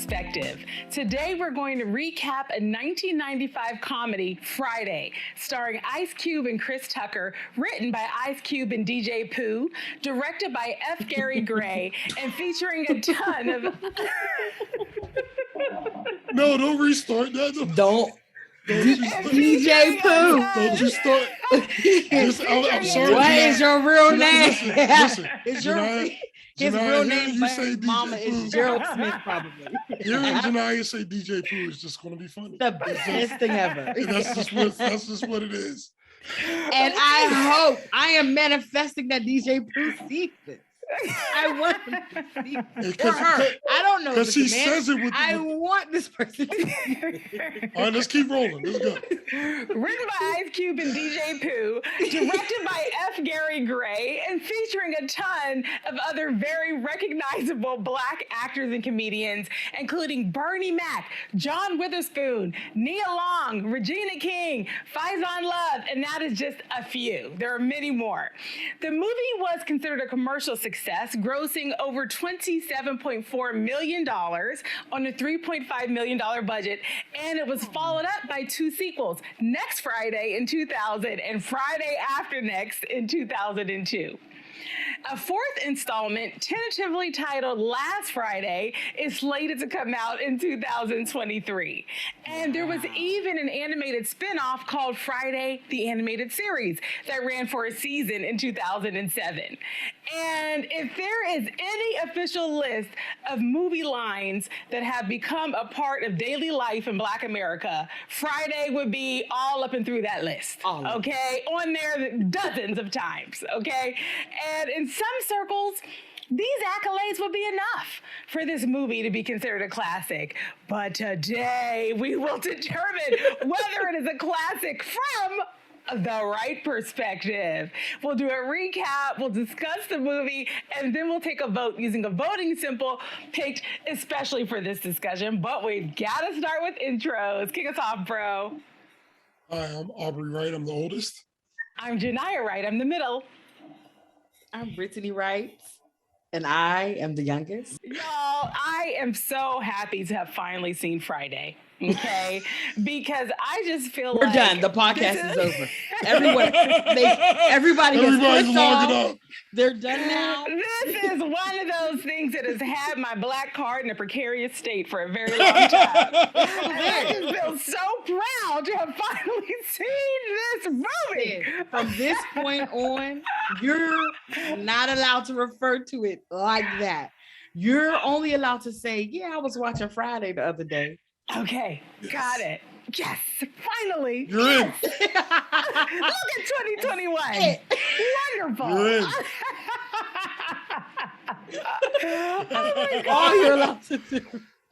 Perspective. Today we're going to recap a 1995 comedy, Friday, starring Ice Cube and Chris Tucker, written by Ice Cube and DJ Pooh, directed by F. Gary Gray, and featuring a ton of... No, don't restart that. Don't. DJ Pooh. Don't you start. I'm sorry. What is your real name? Listen. His real name, you say Mama DJ Pooh. is Gerald Smith, probably. Hearing Genia say DJ Pooh is just going to be funny. The best thing ever. That's just what it is. And I am manifesting that DJ Pooh sees this. I want him to see this. Or her. I don't know. Because he says it with I want this person to see this. All right, let's keep rolling. Let's go. Written by Ice Cube and DJ Pooh, directed by F. Gary Gray, and featuring a ton of other very recognizable Black actors and comedians, including Bernie Mac, John Witherspoon, NIa Long, Regina King, Faizon Love, and that is just a few. There are many more. The movie was considered a commercial success, grossing over $27.4 million on a $3.5 million budget, and it was followed up by two sequels, Next Friday in 2000 and Friday After Next in 2002. A fourth installment, tentatively titled Last Friday, is slated to come out in 2023. And there was even an animated spin-off called Friday, the Animated Series, that ran for a season in 2007. And if there is any official list of movie lines that have become a part of daily life in Black America, Friday would be all up and through that list, okay? On there dozens of times, okay? And in some circles, these accolades would be enough for this movie to be considered a classic. But today, we will determine whether it is a classic from the Wright Perspective. We'll do a recap, we'll discuss the movie, and then we'll take a vote using a voting symbol picked especially for this discussion. But we gotta start with intros. Kick us off, bro. Hi, I'm Aubrey Wright. I'm the oldest. I'm Genia Wright. I'm the middle. I'm Brittany Wright, and I am the youngest. Y'all, I am so happy to have finally seen Friday, okay? Because I just feel we're like... done. The podcast is over. Everybody has Everybody's logging up. They're done now. This is one of those things that has had my Black card in a precarious state for a very long time. And I just feel so proud to have finally seen this movie. From this point on, you're not allowed to refer to it like that. You're only allowed to say, yeah, I was watching Friday the other day. Okay, got it. Yes, finally. You're in. Look at 2021. Wonderful. You're in. Oh my God. All you're allowed to do.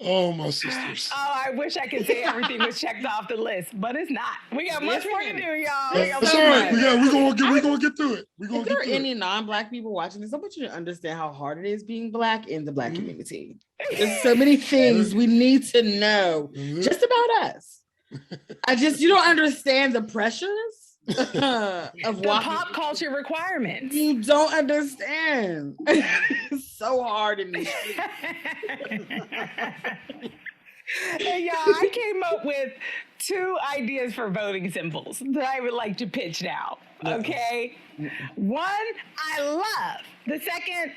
Oh, my sisters. Oh, I wish I could say everything was checked off the list, but it's not. We got much more to do, y'all. That's all right. We're gonna get through it. If there are any non-Black people watching this, I want you to understand how hard it is being Black in the Black community. There's so many things we need to know just about us. You don't understand the pressures of the pop culture requirements. You don't understand. It's so hard in these Hey, y'all, I came up with two ideas for voting symbols that I would like to pitch now. Okay? One, I love. The second,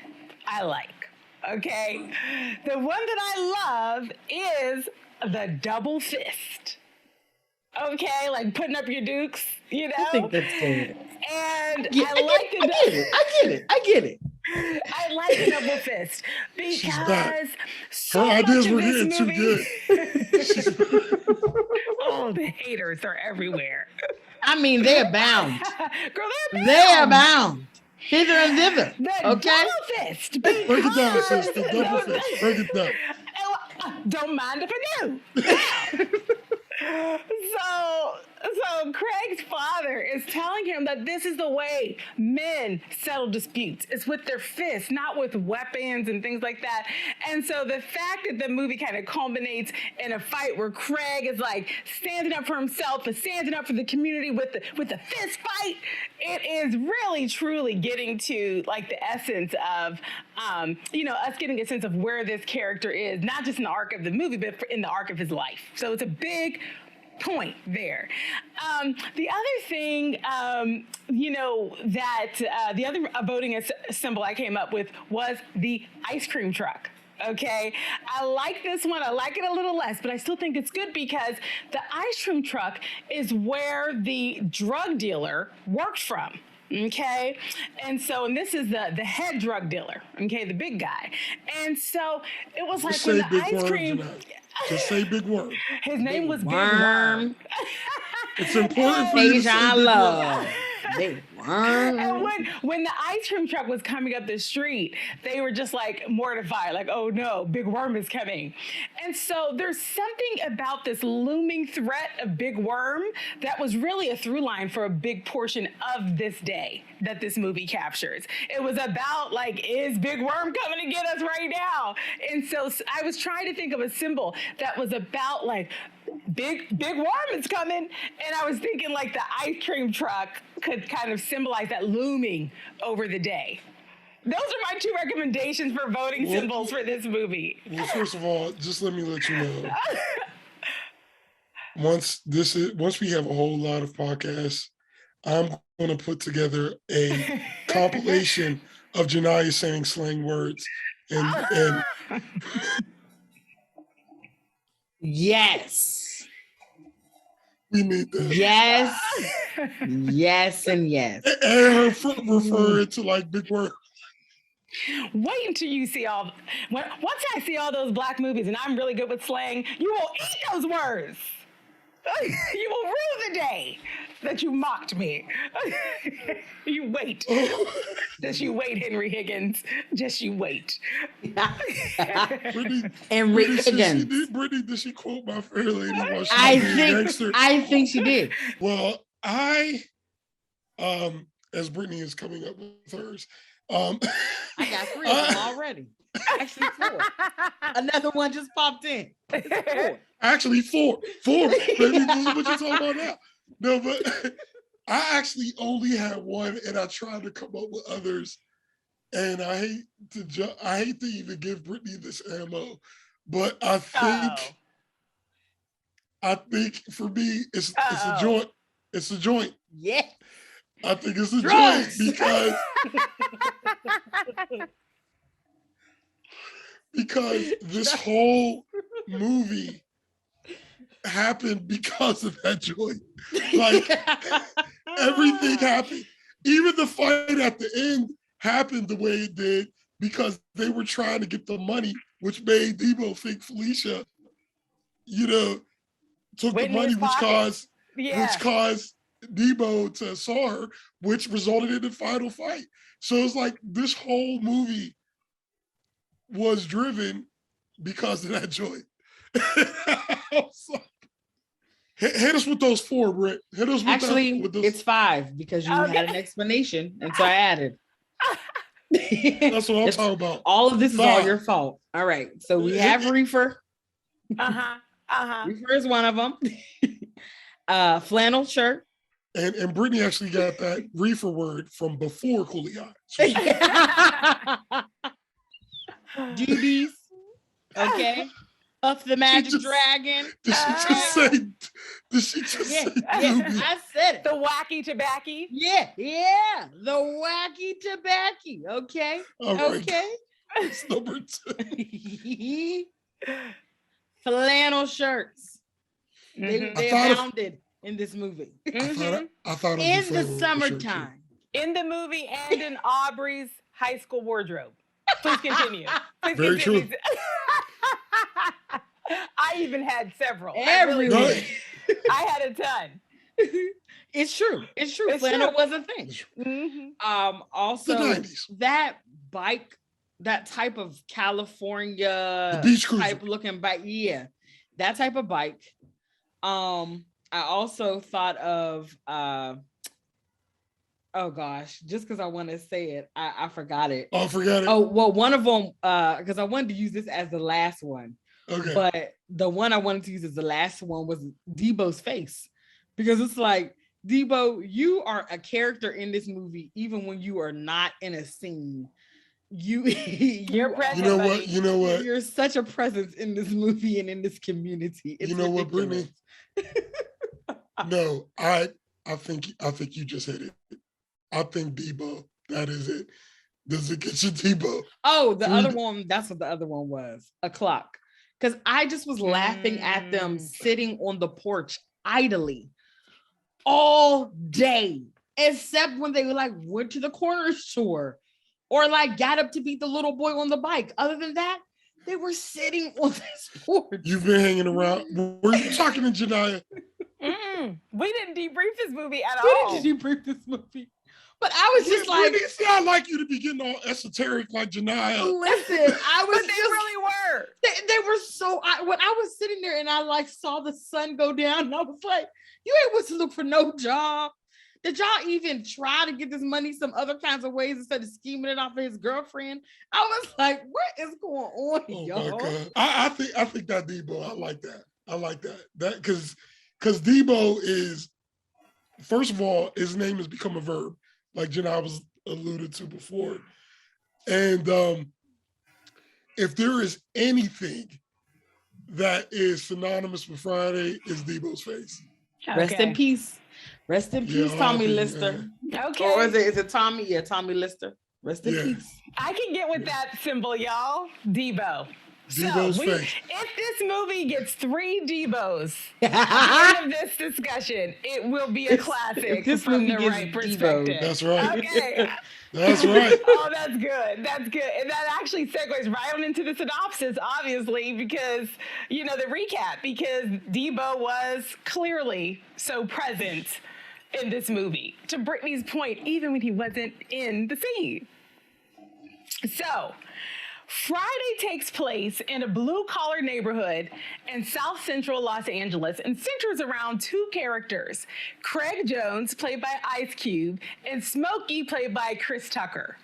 I like. Okay? The one that I love is the double fist. Okay, like putting up your dukes, you know? I think that's good. And I get it. I like the double fist because so her much ideas of were this getting movie... too good. Oh, the haters are everywhere. I mean, they abound. Girl, they abound. Hither and thither. The okay? double fist. Break it down, sis. The double fist. Break it down. Don't mind if I do. So Craig's father is telling him that this is the way men settle disputes. It's with their fists, not with weapons and things like that. And so the fact that the movie kind of culminates in a fight where Craig is like standing up for himself and standing up for the community with the fist fight, it is really truly getting to like the essence of us getting a sense of where this character is, not just in the arc of the movie, but in the arc of his life. So it's a big point there. The other thing, the other voting symbol I came up with was the ice cream truck. Okay, I like this one. I like it a little less, but I still think it's good because the ice cream truck is where the drug dealer worked from. Okay, and this is the head drug dealer. Okay, the big guy, and so it was Just like when say the big ice worm, cream. Janai. Just say big worm. His name was Big Worm. Worm. It's important for you to say Faizon big Love. worm. Big worm. And when the ice cream truck was coming up the street, they were just like mortified, like, oh no, Big Worm is coming. And so there's something about this looming threat of Big Worm that was really a through line for a big portion of this day that this movie captures. It was about like, is Big Worm coming to get us right now? And so I was trying to think of a symbol that was about like, Big Worm is coming. And I was thinking like the ice cream truck could kind of symbolize that looming over the day. Those are my two recommendations for voting symbols for this movie. Well, first of all, just let me let you know. Once we have a whole lot of podcasts, I'm going to put together a compilation of Janiyah saying slang words and Yes. we need that. Yes. Yes and yes. And her foot referring to like Big Worm. Wait until you see once I see all those black movies and I'm really good with slang, you will eat those words. You will rue the day that you mocked me. You wait. Just you wait, Henry Higgins. Just you wait. Brittany, Higgins. Did she quote My Fair Lady while she was being a gangster? I think she did. Well, as Brittany is coming up with hers, I got 3 of them already. Actually 4. Another one just popped in. 4. Actually 4. 4. Baby, this is what you're talking about now. No, but I actually only had one, and I tried to come up with others. And I hate to even give Brittany this ammo, but I think for me it's a joint. It's a joint. Yeah. I think it's a Drugs. joint because this whole movie happened because of that joint. Like everything happened. Even the fight at the end happened the way it did because they were trying to get the money, which made Debo think Felicia, took the money, which caused Debo to assault her, which resulted in the final fight. So it's like this whole movie was driven because of that joint. Hit us with those 4, Britt. Hit us with Actually, with those. It's 5 because you had an explanation, and so I added. That's what I'm talking about. All of this is all your fault. All right, so we have Reefer. Reefer is one of them. Flannel shirt. And Brittany actually got that reefer word from before Cooley. DBs. Okay. Puff the Magic Dragon. Did she just say I said it. The wacky tobacco. Yeah. The wacky tobacco. Okay. All right. Okay. That's number 2. Flannel shirts. They abounded in this movie. I thought in the summertime. In the movie and in Aubrey's high school wardrobe. Please continue. Very true. I even had several. Everywhere. I had a ton. It's true. Flannel was a thing. Mm-hmm. Also, that bike, that type of California type looking bike. Yeah, that type of bike. I also thought of Oh gosh, just because I want to say it, I forgot it. Oh, forgot it. Oh, well, one of them, because I wanted to use this as the last one. Okay. But the one I wanted to use as the last one was Debo's face. Because it's like, Debo, you are a character in this movie, even when you are not in a scene. You're present, You know buddy. what? You know what? You're such a presence in this movie and in this community. It's You know what, ridiculous. Brittany? No, I think you just hit it. I think Debo. That is it. Does it get you, Debo? Oh, the other one, that's what the other one was. A clock. Because I just was laughing at them sitting on the porch idly all day, except when they like went to the corner store or like got up to beat the little boy on the bike. Other than that, they were sitting on this porch. You've been hanging around. Were you talking to Genia? We didn't debrief this movie at We all. didn't debrief this movie. But I was just like, Brittany, see, I like you to be getting all esoteric like Genia. listen, I was But they really were. they were so, when I was sitting there and I like saw the sun go down, and I was like, you ain't went to look for no job. Did y'all even try to get this money some other kinds of ways instead of scheming it off of his girlfriend? I was like, what is going on, Oh y'all? my God. I think that Debo, I like that. I like that. That because Debo is, first of all, his name has become a verb, like Genia was alluded to before. And if there is anything that is synonymous with Friday, is Debo's face. Rest in peace. Rest in peace, Yeah, Tommy R.I.P., Lister. Okay. Or is it Tommy? Yeah, Tommy Lister. Rest in peace. I can get with that symbol, y'all. Debo. Debo's face. If this movie gets 3 Debos at the end of this discussion, it will be a classic this from movie the gets right Debo. perspective. That's right. Okay. That's right. Oh, that's good. That's good. And that actually segues right on into the synopsis, obviously, because, the recap, because Debo was clearly so present in this movie. To Brittany's point, even when he wasn't in the scene. So, Friday takes place in a blue-collar neighborhood in South Central Los Angeles and centers around 2 characters, Craig Jones, played by Ice Cube, and Smokey, played by Chris Tucker.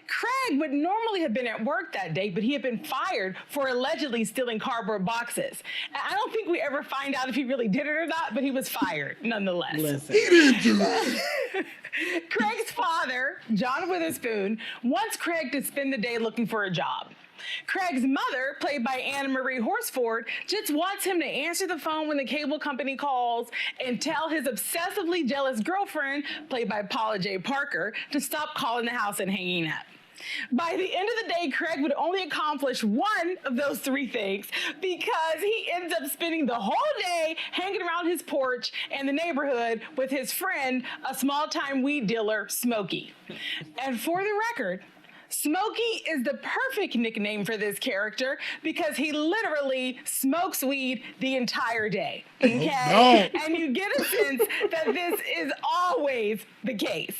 Craig would normally have been at work that day, but he had been fired for allegedly stealing cardboard boxes. And I don't think we ever find out if he really did it or not, but he was fired nonetheless. Listen. He didn't do that. Craig's father, John Witherspoon, wants Craig to spend the day looking for a job. Craig's mother, played by Anna Marie Horsford, just wants him to answer the phone when the cable company calls and tell his obsessively jealous girlfriend, played by Paula J. Parker, to stop calling the house and hanging up. By the end of the day, Craig would only accomplish one of those 3 things because he ends up spending the whole day hanging around his porch in the neighborhood with his friend, a small-time weed dealer, Smokey. And for the record, Smokey is the perfect nickname for this character because he literally smokes weed the entire day. Okay? Oh, no. And you get a sense that this is always the case.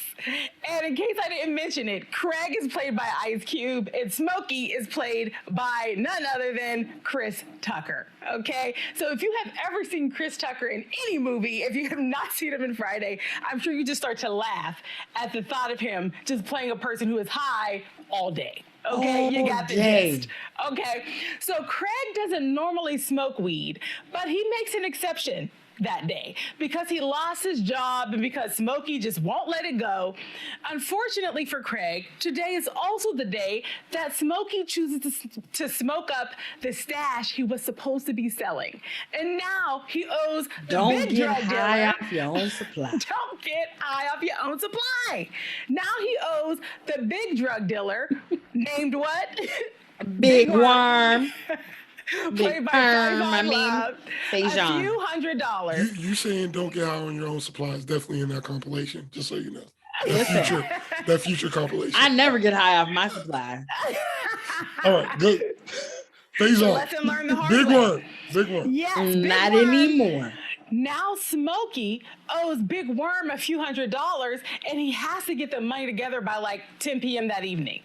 And in case I didn't mention it, Craig is played by Ice Cube and Smokey is played by none other than Chris Tucker. Okay? So if you have ever seen Chris Tucker in any movie, if you have not seen him in Friday, I'm sure you just start to laugh at the thought of him just playing a person who is high all day. Okay, you got the gist. Okay, so Craig doesn't normally smoke weed, but he makes an exception that day because he lost his job and because Smokey just won't let it go. Unfortunately for Craig, today is also the day that Smokey chooses to smoke up the stash he was supposed to be selling. And now he owes the big drug dealer. Don't get high off your own supply. Don't get high off your own supply. Now he owes the big drug dealer named what? Big Worm. Played by Faizon Love, Faizon. a few $100s. You saying don't get high on your own supply is definitely in that compilation, just so you know. Listen. That future compilation. I never get high off my supply. All right, good. Faizon. Lesson learned the hard Big way. Worm. Big Worm. Yes, Big Not Worm. anymore. Now Smokey owes Big Worm a few $100s and he has to get the money together by like 10 p.m. that evening.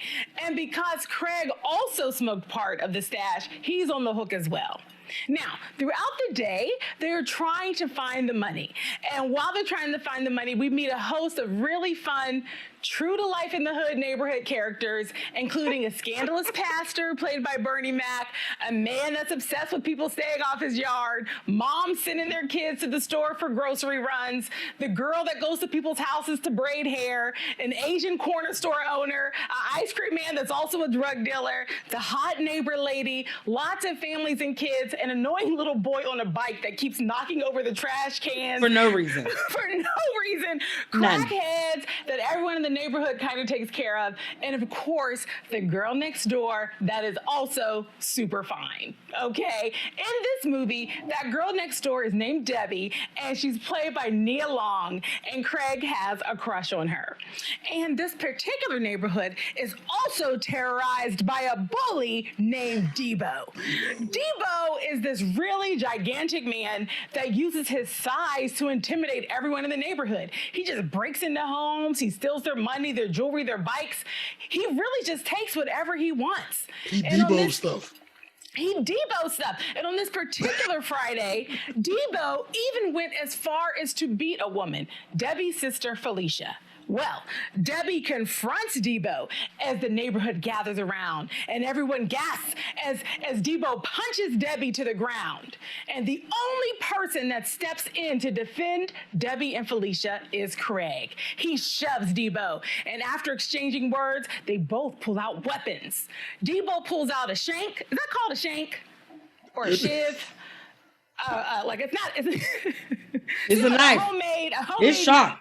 And because Craig also smoked part of the stash, he's on the hook as well. Now, throughout the day, they're trying to find the money. And while they're trying to find the money, we meet a host of really fun, true to life in the hood neighborhood characters, including a scandalous pastor played by Bernie Mac, a man that's obsessed with people staying off his yard, moms sending their kids to the store for grocery runs, the girl that goes to people's houses to braid hair, an Asian corner store owner, an ice cream man that's also a drug dealer, the hot neighbor lady, lots of families and kids, an annoying little boy on a bike that keeps knocking over the trash cans. For no reason. For no reason. None. Crackheads that everyone in the neighborhood kind of takes care of. And of course, the girl next door that is also super fine. Okay? In this movie, that girl next door is named Debbie, and she's played by NIa Long, and Craig has a crush on her. And this particular neighborhood is also terrorized by a bully named Debo. Debo is this really gigantic man that uses his size to intimidate everyone in the neighborhood. He just breaks into homes, he steals their money, their jewelry, their bikes. He really just takes whatever he wants. He Debo stuff. He Debo stuff. And on this particular Friday, Debo even went as far as to beat a woman, Debbie's sister, Felicia. Well, Debbie confronts Debo as the neighborhood gathers around, and everyone gasps as Debo punches Debbie to the ground. And the only person that steps in to defend Debbie and Felicia is Craig. He shoves Debo, and after exchanging words, they both pull out weapons. Debo pulls out a shank. Is that called a shank? Or a shiv? Like it's not. It's a knife. A homemade. It's sharp.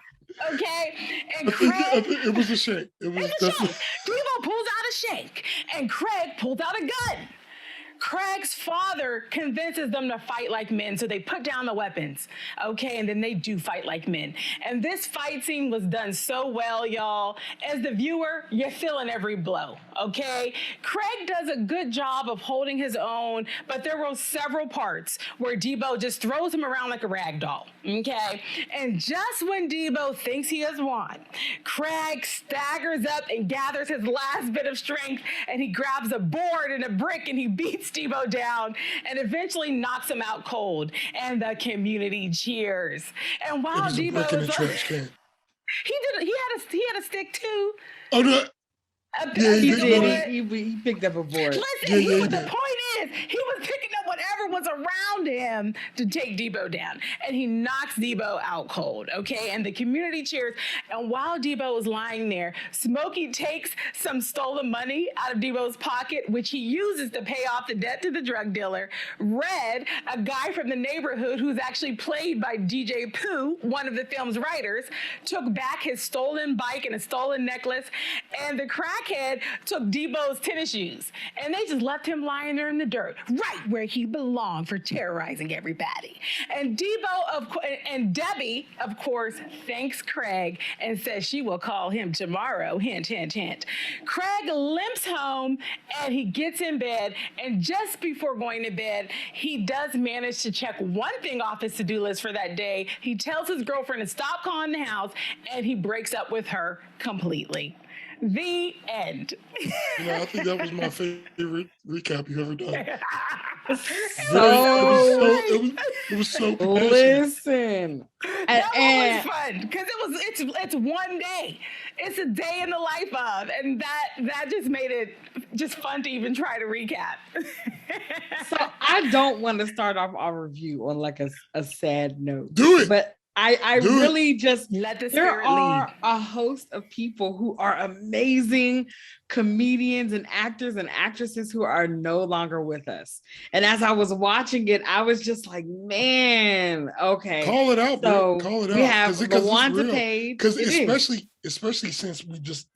Okay, and I Craig, think it was a shank. It was definitely. Debo pulls out a shank, and Craig pulls out a gun. Craig's father convinces them to fight like men, so they put down the weapons, okay, and then they do fight like men. And this fight scene was done so well, y'all. As the viewer, you're feeling every blow, okay? Craig does a good job of holding his own, but there were several parts where Debo just throws him around like a rag doll, okay? And just when Debo thinks he has won, Craig staggers up and gathers his last bit of strength, and he grabs a board and a brick, and he beats Debo down and eventually knocks him out cold, and the community cheers. And while Debo was trash can. he had a stick too. Oh no. Yeah, he did. He picked up a board. Listen, the point is, he was picking up whatever was around him to take Debo down, and he knocks Debo out cold, okay? And the community cheers, and while Debo is lying there, Smokey takes some stolen money out of Debo's pocket, which he uses to pay off the debt to the drug dealer. Red, a guy from the neighborhood who's actually played by DJ Pooh, one of the film's writers, took back his stolen bike and a stolen necklace, and the crackhead took Debo's tennis shoes, and they just left him lying there in the dirt, right where he belonged, for terrorizing everybody. And Debbie, of course, thanks Craig and says she will call him tomorrow. Hint, hint, hint. Craig limps home and he gets in bed, and just before going to bed, he does manage to check one thing off his to-do list for that day. He tells his girlfriend to stop calling the house, and he breaks up with her completely. The end. I think that was my favorite recap you've ever done. It was so listen. That was fun because it's one day. It's a day in the life of, and that just made it just fun to even try to recap. So I don't want to start off our review on like a sad note. Do it. But I really just let the there spirit are lead. a host of people who are amazing comedians and actors and actresses who are no longer with us. And as I was watching it, I was just like, man, okay. Call it out, so bro. Call it out. We have LaWanda Page. Because especially since we just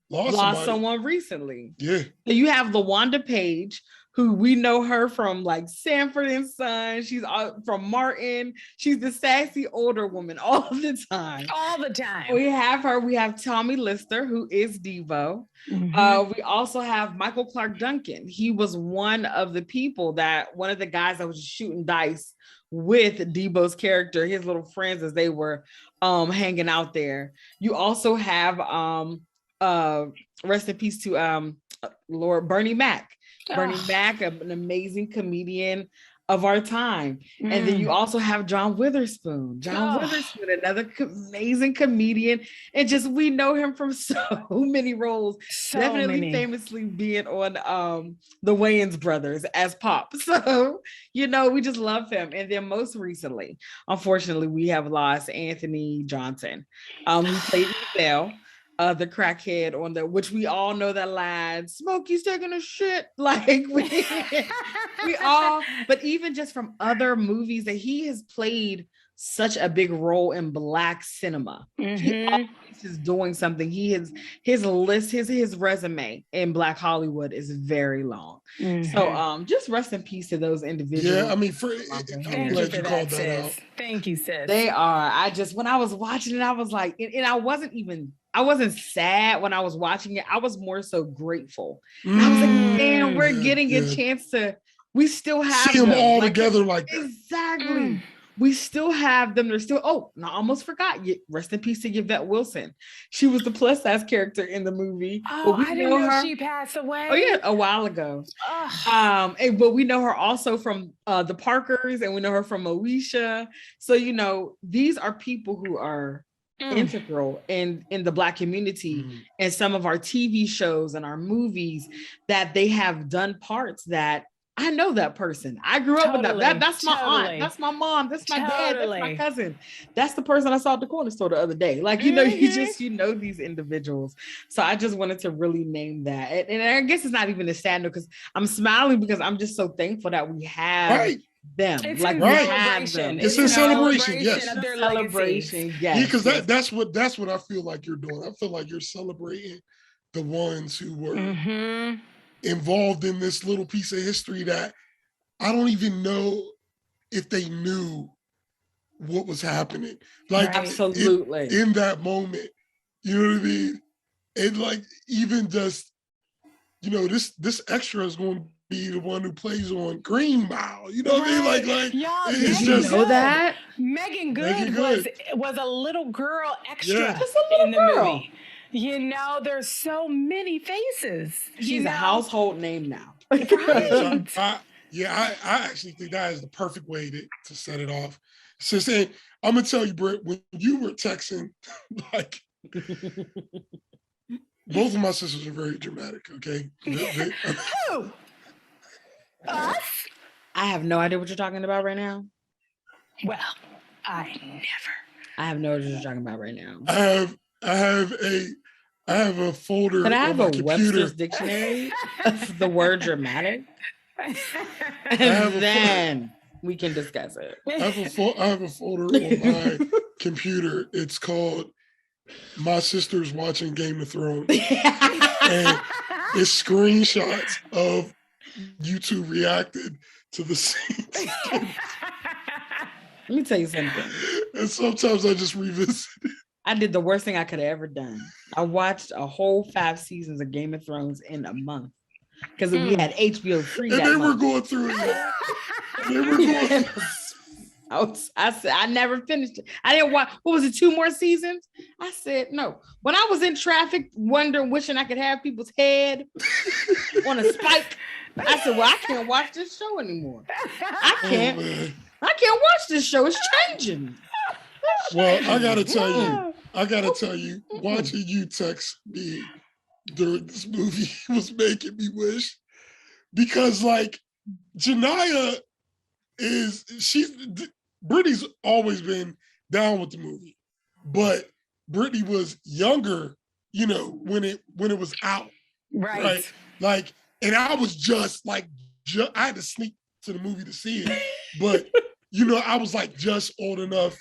lost someone recently. Yeah. So you have LaWanda Page, who we know her from like Sanford and Son. She's from Martin. She's the sassy older woman all the time. All the time. We have her. We have Tommy Lister, who is Debo. Mm-hmm. We also have Michael Clark Duncan. He was one of the guys that was shooting dice with Debo's character, his little friends, as they were hanging out there. You also have rest in peace to Lord Bernie Mac. Bernie Mac, an amazing comedian. of our time. And then you also have John Witherspoon. Witherspoon, another amazing comedian. And just, we know him from so many roles. Definitely famously being on the Wayans brothers as Pop. So, we just love him. And then most recently, unfortunately, we have lost Anthony Johnson, who played Bell. The crackhead on which we all know that line, Smokey's taking a shit. Like we all, but even just from other movies that he has played such a big role in Black cinema. He always is doing something. His list, his resume in Black Hollywood is very long. So just rest in peace to those individuals. Yeah, I mean, I'm glad you called that out. Thank you, sis. They are. When I was watching it, I was like, and I wasn't sad when I was watching it. I was more so grateful. I was like, man, we're getting a chance we still have see them all together like that. Exactly. We still have them. They're still, I almost forgot. Rest in peace to Yvette Wilson. She was the plus size character in the movie. Oh, I didn't know she passed away. Oh yeah, a while ago. But we know her also from the Parkers, and we know her from Moesha. So, these are people who are integral in the Black community and some of our TV shows and our movies that they have done parts that I know that person. I grew up with that. That's my aunt. That's my mom. That's my dad. That's my cousin. That's the person I saw at the corner store the other day. Like, you know these individuals. So I just wanted to really name that. And I guess it's not even a sad note because I'm smiling because I'm just so thankful that we have them. It's like, a we have them. It's a celebration. Yes. Of their celebration. Yes. Yeah, because that's what I feel like you're doing. I feel like you're celebrating the ones who were involved in this little piece of history that I don't even know if they knew what was happening. Like, absolutely in that moment, you know what I mean? And like, even just, this extra is going to be the one who plays on Green Mile. You know what I mean? Like it's just that Megan Good was a little girl extra in the movie. There's so many faces. She's a household name now. Right. I actually think that is the perfect way to set it off. So saying, I'm gonna tell you, Britt, when you were texting, like both of my sisters are very dramatic, okay? Who? Us? I have no idea what you're talking about right now. Well, I have no idea what you're talking about right now. I have a folder. Can I have on a Webster's dictionary of the word dramatic? And then we can discuss it. I have a folder on my computer. It's called My Sister's Watching Game of Thrones. And it's screenshots of YouTube reacted to the scenes. Let me tell you something. And sometimes I just revisit it. I did the worst thing I could have ever done. I watched a whole 5 seasons of Game of Thrones in a month because we had HBO free. And they were going through it. They were going through I said, I never finished it. I didn't watch, what was it, 2 more seasons? I said, no. When I was in traffic, wishing I could have people's head on a spike, I said, well, I can't watch this show anymore. I can't watch this show. It's changing. Well, I gotta tell you, watching you text me during this movie was making me wish, because like Genia Brittany's always been down with the movie, but Brittany was younger, when it was out, right? Like, and I was just like, I had to sneak to the movie to see it, but I was like just old enough,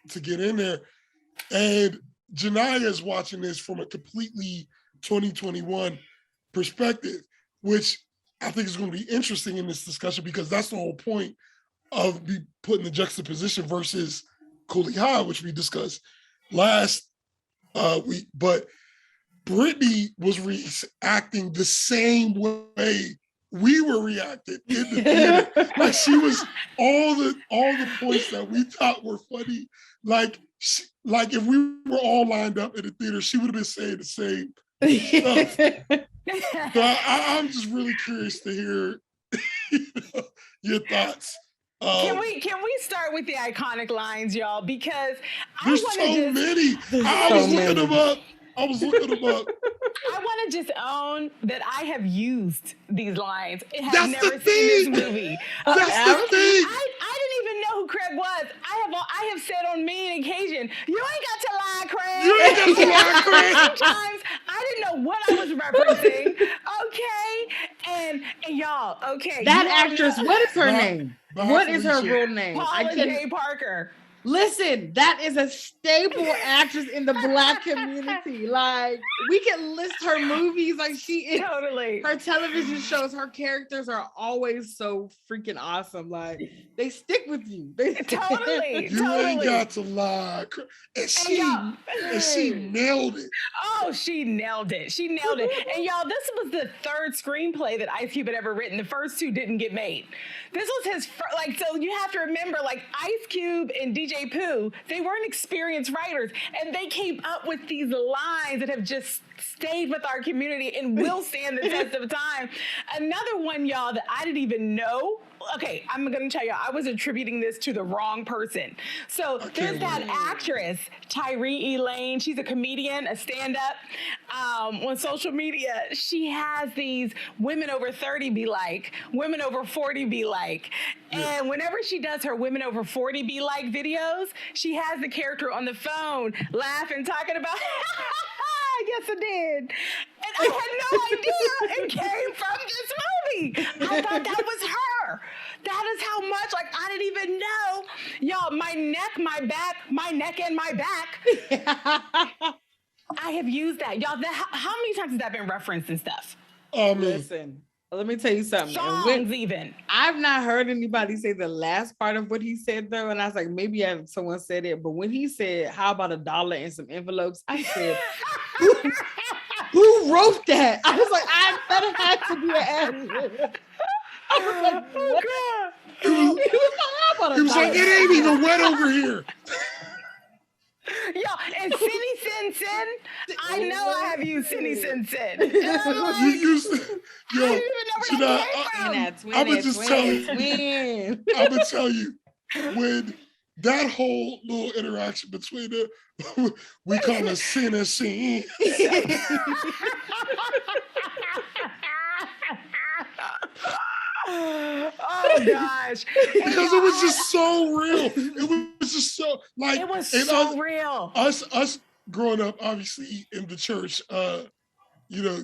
to get in there, and Genia is watching this from a completely 2021 perspective, which I think is going to be interesting in this discussion, because that's the whole point of me putting the juxtaposition versus Cooley High, which we discussed last week. But Brittany was reacting the same way we were reacting in the theater. Like, she was all the points that we thought were funny. Like if we were all lined up in the theater, she would have been saying the same stuff. So I'm just really curious to hear your thoughts. Can we start with the iconic lines, y'all? Because there's so many. I was looking them up. I want to just own that I have used these lines. I have That's never the seen thing. this movie. That's the thing. I didn't even know who Craig was. I have said on many occasions, you ain't got to lie, Craig. You ain't got to lie, Craig. Sometimes I didn't know what I was referencing. Okay, and y'all, okay. That actress, what is her name? What is her real name? Paula J. Parker. Listen, that is a staple actress in the Black community. Like, we can list her movies. Like, she is totally. Her television shows, her characters are always so freaking awesome. Like, they stick with you. Totally. You ain't got to lie. And she nailed it. Oh, she nailed it. She nailed it. And y'all, this was the third screenplay that Ice Cube had ever written. The first two didn't get made. This was his first, so you have to remember, like, Ice Cube and DJ Pooh, they weren't experienced writers, and they came up with these lines that have just stayed with our community and will stand the test of time. Another one, y'all, that I didn't even know. Okay, I'm going to tell you, I was attributing this to the wrong person. So there's that actress, Tyree Elaine. She's a comedian, a stand-up. On social media, she has these women over 30 be like, women over 40 be like. And whenever she does her women over 40 be like videos, she has the character on the phone laughing, talking about, yes, I did. And I had no idea it came from this movie. I thought that was her. That is how much, like, I didn't even know. Y'all, my neck, my back, my neck and my back. I have used that. Y'all, how many times has that been referenced and stuff? Listen, let me tell you something. Songs even. I've not heard anybody say the last part of what he said, though. And I was like, maybe someone said it. But when he said, how about $1 and some envelopes? I said, who wrote that? I was like, I better have to be an ad. I was like, what? Oh, God. He was like, it ain't even wet over here. Yo, and Cindy Sin Sin, I know I have used Cindy Sin Sin. You used to, yo, I didn't even know where that came from. I'm gonna just tell you. I'm gonna tell you when that whole little interaction between them, we call it sin and sin. Oh gosh. Because it was just so real. It was just so like it was so real. Us growing up, obviously in the church, you know,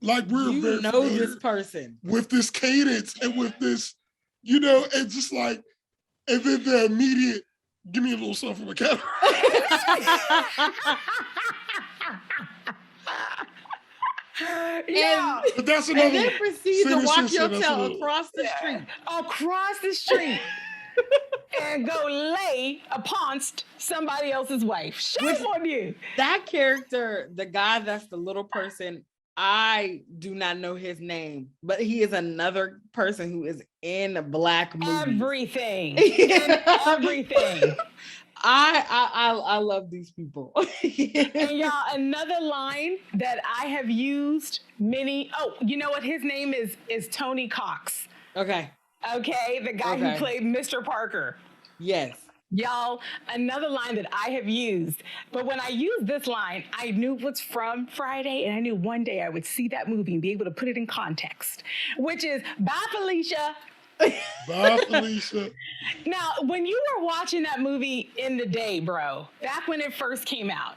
like we're very know this person with this cadence and with this, you know, and just like, and then the immediate, give me a little something from a camera. Yeah, but that's another. And then proceed to walk your tail across the street. Across the street. And go lay upon somebody else's wife. Shame on you. That character, the guy that's the little person, I do not know his name, but he is another person who is in Black movies. Everything. Everything. I love these people. And y'all, another line that I have used you know what? His name is Tony Cox. Okay, the guy who played Mr. Parker. Yes. Y'all, another line that I have used, but when I used this line, I knew it was from Friday, and I knew one day I would see that movie and be able to put it in context, which is, bye, Felicia. Bye, Felicia. Now, when you were watching that movie in the day, bro, back when it first came out,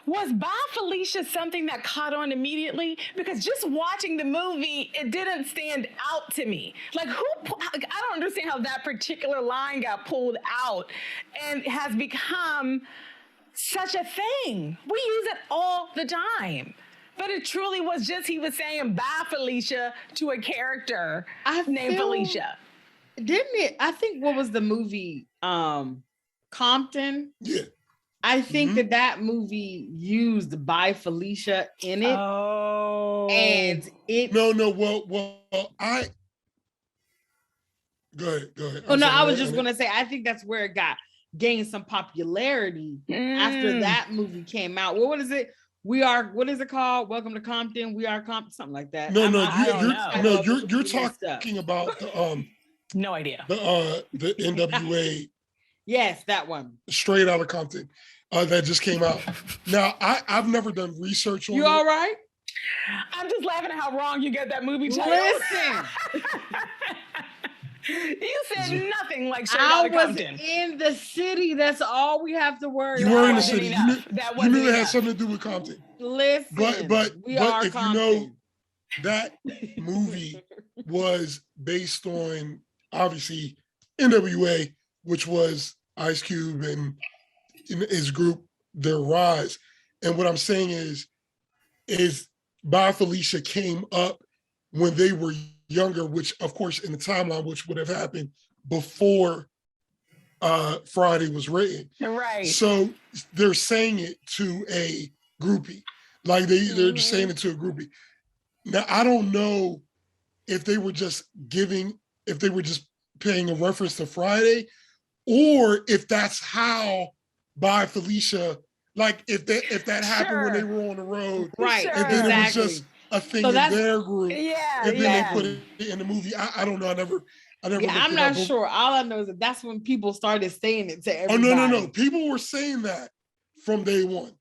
was Bye Felicia something that caught on immediately? Because just watching the movie, it didn't stand out to me. Like, I don't understand how that particular line got pulled out and has become such a thing. We use it all the time. But it truly was just, he was saying bye Felicia to a character named Felicia. Didn't it? I think, what was the movie? Compton? Yeah. I think that movie used Bye Felicia in it. Oh. And it... No, well, I... Go ahead. Oh, no, I was just going to say, I think that's where it gained some popularity after that movie came out. What is it? what is it called? Welcome to Compton. We are Compton, something like that. No, you're Stuff. talking about the No idea. the NWA. Yes, that one. Straight Out of Compton that just came out. Now, I've never done research on You it. all right? I'm just laughing at how wrong you get that movie title. Listen. You said nothing like Straight I Outta was Compton. in the city. That's all we have to worry about. You were in the wasn't city. enough. You knew it had something to do with Compton. Listen, But if Compton. you know, that movie was based on, obviously, NWA, which was Ice Cube and his group, their rise. And what I'm saying is Bye Felicia came up when they were younger, which of course in the timeline, which would have happened before Friday was written. Right. So they're saying it to a groupie. Like they're just saying it to a groupie. Now, I don't know if they were just paying a reference to Friday, or if that's how Bye Felicia, like if that happened when they were on the road, right? And then it was just a thing in their group, and then they put it in the movie. I don't know. I never. Yeah, I'm not sure. All I know is that's when people started saying it to everybody. Oh no! People were saying that from day one,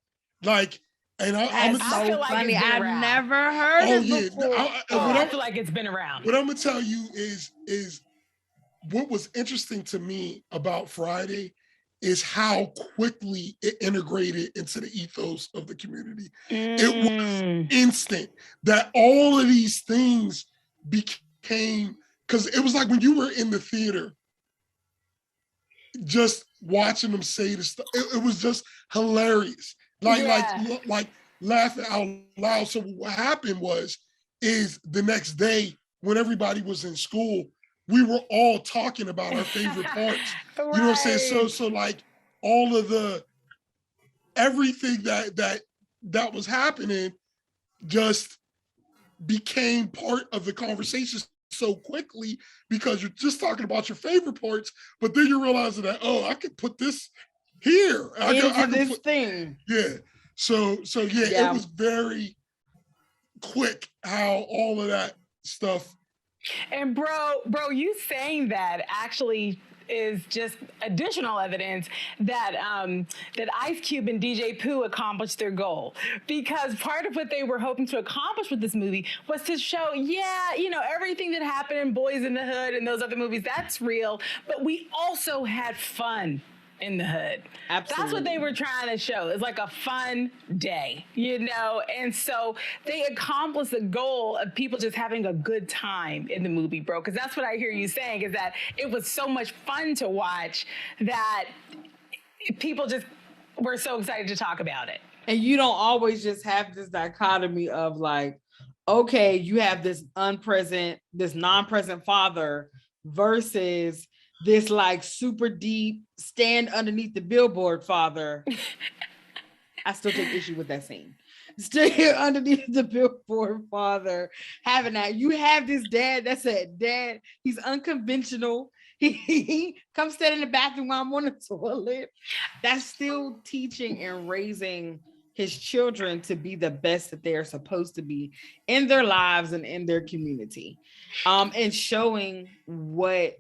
like. And I feel like funny. I've never heard it before. I feel like it's been around. What I'm gonna tell you is what was interesting to me about Friday is how quickly it integrated into the ethos of the community. It was instant that all of these things became, because it was like when you were in the theater, just watching them say this stuff, it was just hilarious. Like laughing out loud. So what happened is the next day when everybody was in school, we were all talking about our favorite parts. You know what I'm saying? So like all of everything that was happening just became part of the conversation so quickly, because you're just talking about your favorite parts, but then you're realizing that, I could put this here. I this thing. Yeah. So it was very quick how all of that stuff. And bro, you saying that actually is just additional evidence that that Ice Cube and DJ Pooh accomplished their goal, because part of what they were hoping to accomplish with this movie was to show, everything that happened in Boys in the Hood and those other movies, that's real, but we also had fun in the hood. Absolutely. That's what they were trying to show. It's like a fun day, and so they accomplished the goal of people just having a good time in the movie, bro. Because that's what I hear you saying, is that it was so much fun to watch that people just were so excited to talk about it. And you don't always just have this dichotomy of like, okay, you have this non-present father versus this like super deep stand underneath the billboard father. I still take issue with that scene. Stand underneath the billboard father, having that. You have this dad that's a dad. He's unconventional. He comes stand in the bathroom while I'm on the toilet. That's still teaching and raising his children to be the best that they are supposed to be in their lives and in their community. And showing what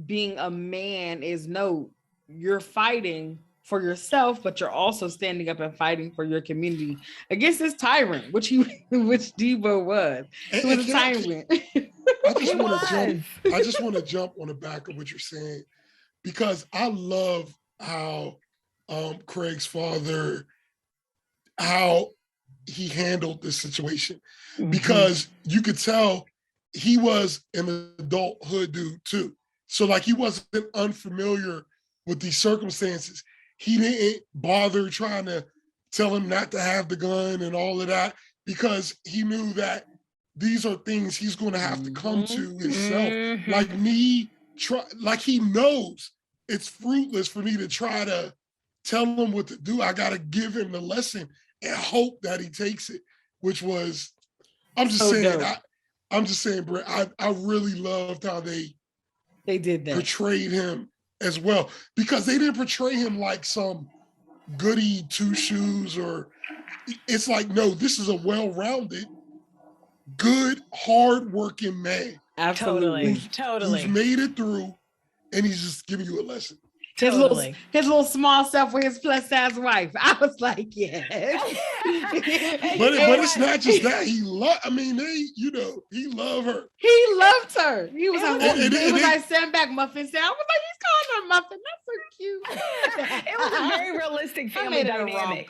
being a man is. No, you're fighting for yourself, but you're also standing up and fighting for your community against this tyrant, which Debo was. He was a tyrant. I just want to jump on the back of what you're saying, because I love how Craig's father, how he handled this situation, because you could tell he was an adulthood dude too. So like he wasn't unfamiliar with these circumstances. He didn't bother trying to tell him not to have the gun and all of that, because he knew that these are things he's going to have to come to himself. Like he knows it's fruitless for me to try to tell him what to do. I got to give him the lesson and hope that he takes it, which was, I'm just saying, Brett, I really loved how they did that, portrayed him as well, because they didn't portray him like some goody two shoes, or it's like, no, this is a well-rounded, good, hard-working man. Absolutely. Totally. Who's made it through, and he's just giving you a lesson. His little small self with his plus size wife. I was like, yes. but it's not just that. He loved her. He loved her. He was like sitting back muffin sound. I was like, he's calling her muffin. That's so cute. It was a very realistic family dynamic.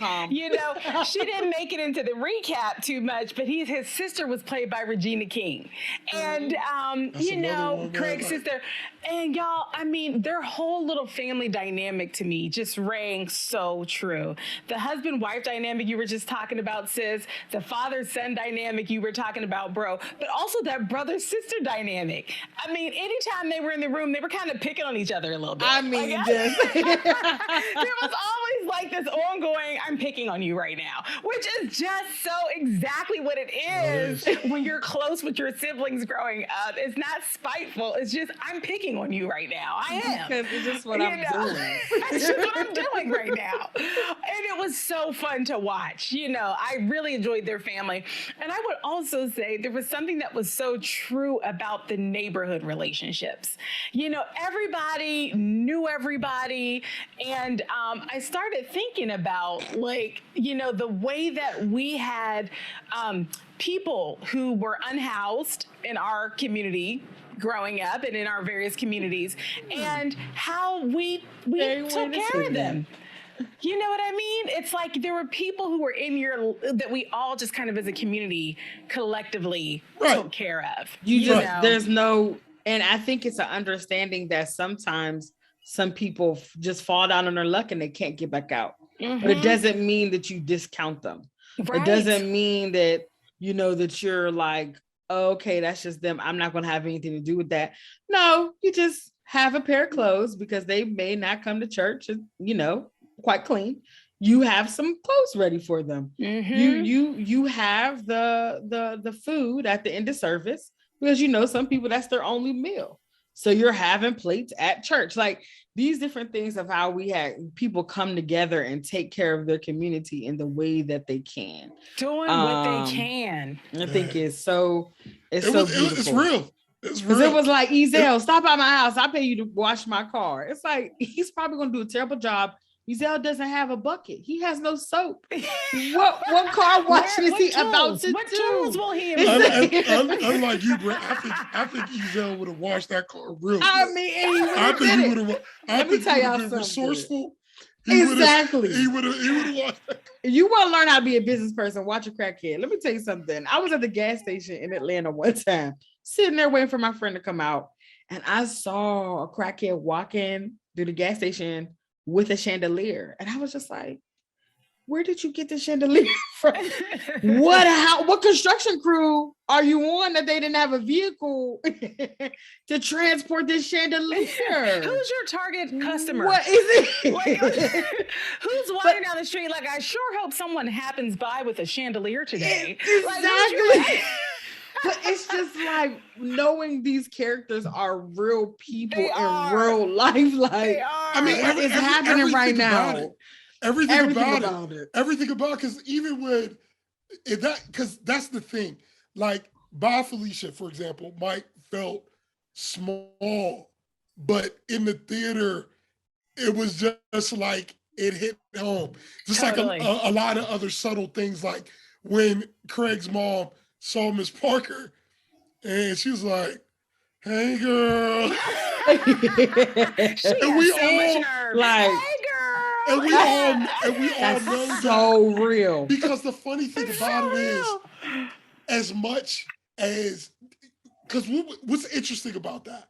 She didn't make it into the recap too much, but his sister was played by Regina King. And Craig's sister. And y'all, I mean, their whole little family dynamic to me just rang so true. The husband-wife dynamic you were just talking about, sis. The father-son dynamic you were talking about, bro. But also that brother-sister dynamic. I mean, anytime they were in the room, they were kind of picking on each other a little bit. I mean, there was always like this ongoing, I'm picking on you right now, which is just so exactly what it is when you're close with your siblings growing up. It's not spiteful. It's just, I'm picking on you right now. I am. Because it's just what I'm doing. It's just what I'm doing right now. And it was so fun to watch. I really enjoyed their family. And I would also say there was something that was so true about the neighborhood relationships. Everybody knew everybody. And I started thinking about the way that we had people who were unhoused in our community growing up and in our various communities, and how we took care of them. You know what I mean? It's like there were people who were that we all just kind of as a community collectively took care of. There's no, and I think it's an understanding that sometimes some people just fall down on their luck and they can't get back out. But it doesn't mean that you discount them. Right. It doesn't mean that, that you're like, okay, that's just them. I'm not going to have anything to do with that. No, you just have a pair of clothes because they may not come to church, quite clean. You have some clothes ready for them. You have the food at the end of service because some people, that's their only meal. So you're having plates at church. Like these different things of how we had people come together and take care of their community in the way that they can. Doing what they can. I think it's so beautiful. It's real. Because it was like, Ezel, stop by my house. I pay you to wash my car. It's like, he's probably going to do a terrible job. Ezel doesn't have a bucket. He has no soap. What car washing is he about to do? What tools will he Unlike you, Brett, I think Ezel would have washed that car real good. I think he would have. Let me tell y'all something. Resourceful. Exactly. He would have watched that. You want to learn how to be a business person, watch a crackhead. Let me tell you something. I was at the gas station in Atlanta one time, sitting there waiting for my friend to come out. And I saw a crackhead walking through the gas station with a chandelier. And I was just like, where did you get the chandelier from? What construction crew are you on that they didn't have a vehicle to transport this chandelier? Who's your target customer? What is it? Who's walking down the street like, I sure hope someone happens by with a chandelier today. Exactly. But it's just like knowing these characters are real people in real life. Like, I mean, it's happening right now. Everything about it. Everything about it. Because even when because that's the thing. Like, Bob Felicia, for example, might felt small, but in the theater, it was just like it hit home. Just like a lot of other subtle things, like when Craig's mom saw Miss Parker and she was like, "Hey, girl." And we all like, "Hey, girl." And we all know that. So real. Because the funny thing about it is, as much as, because what's interesting about that,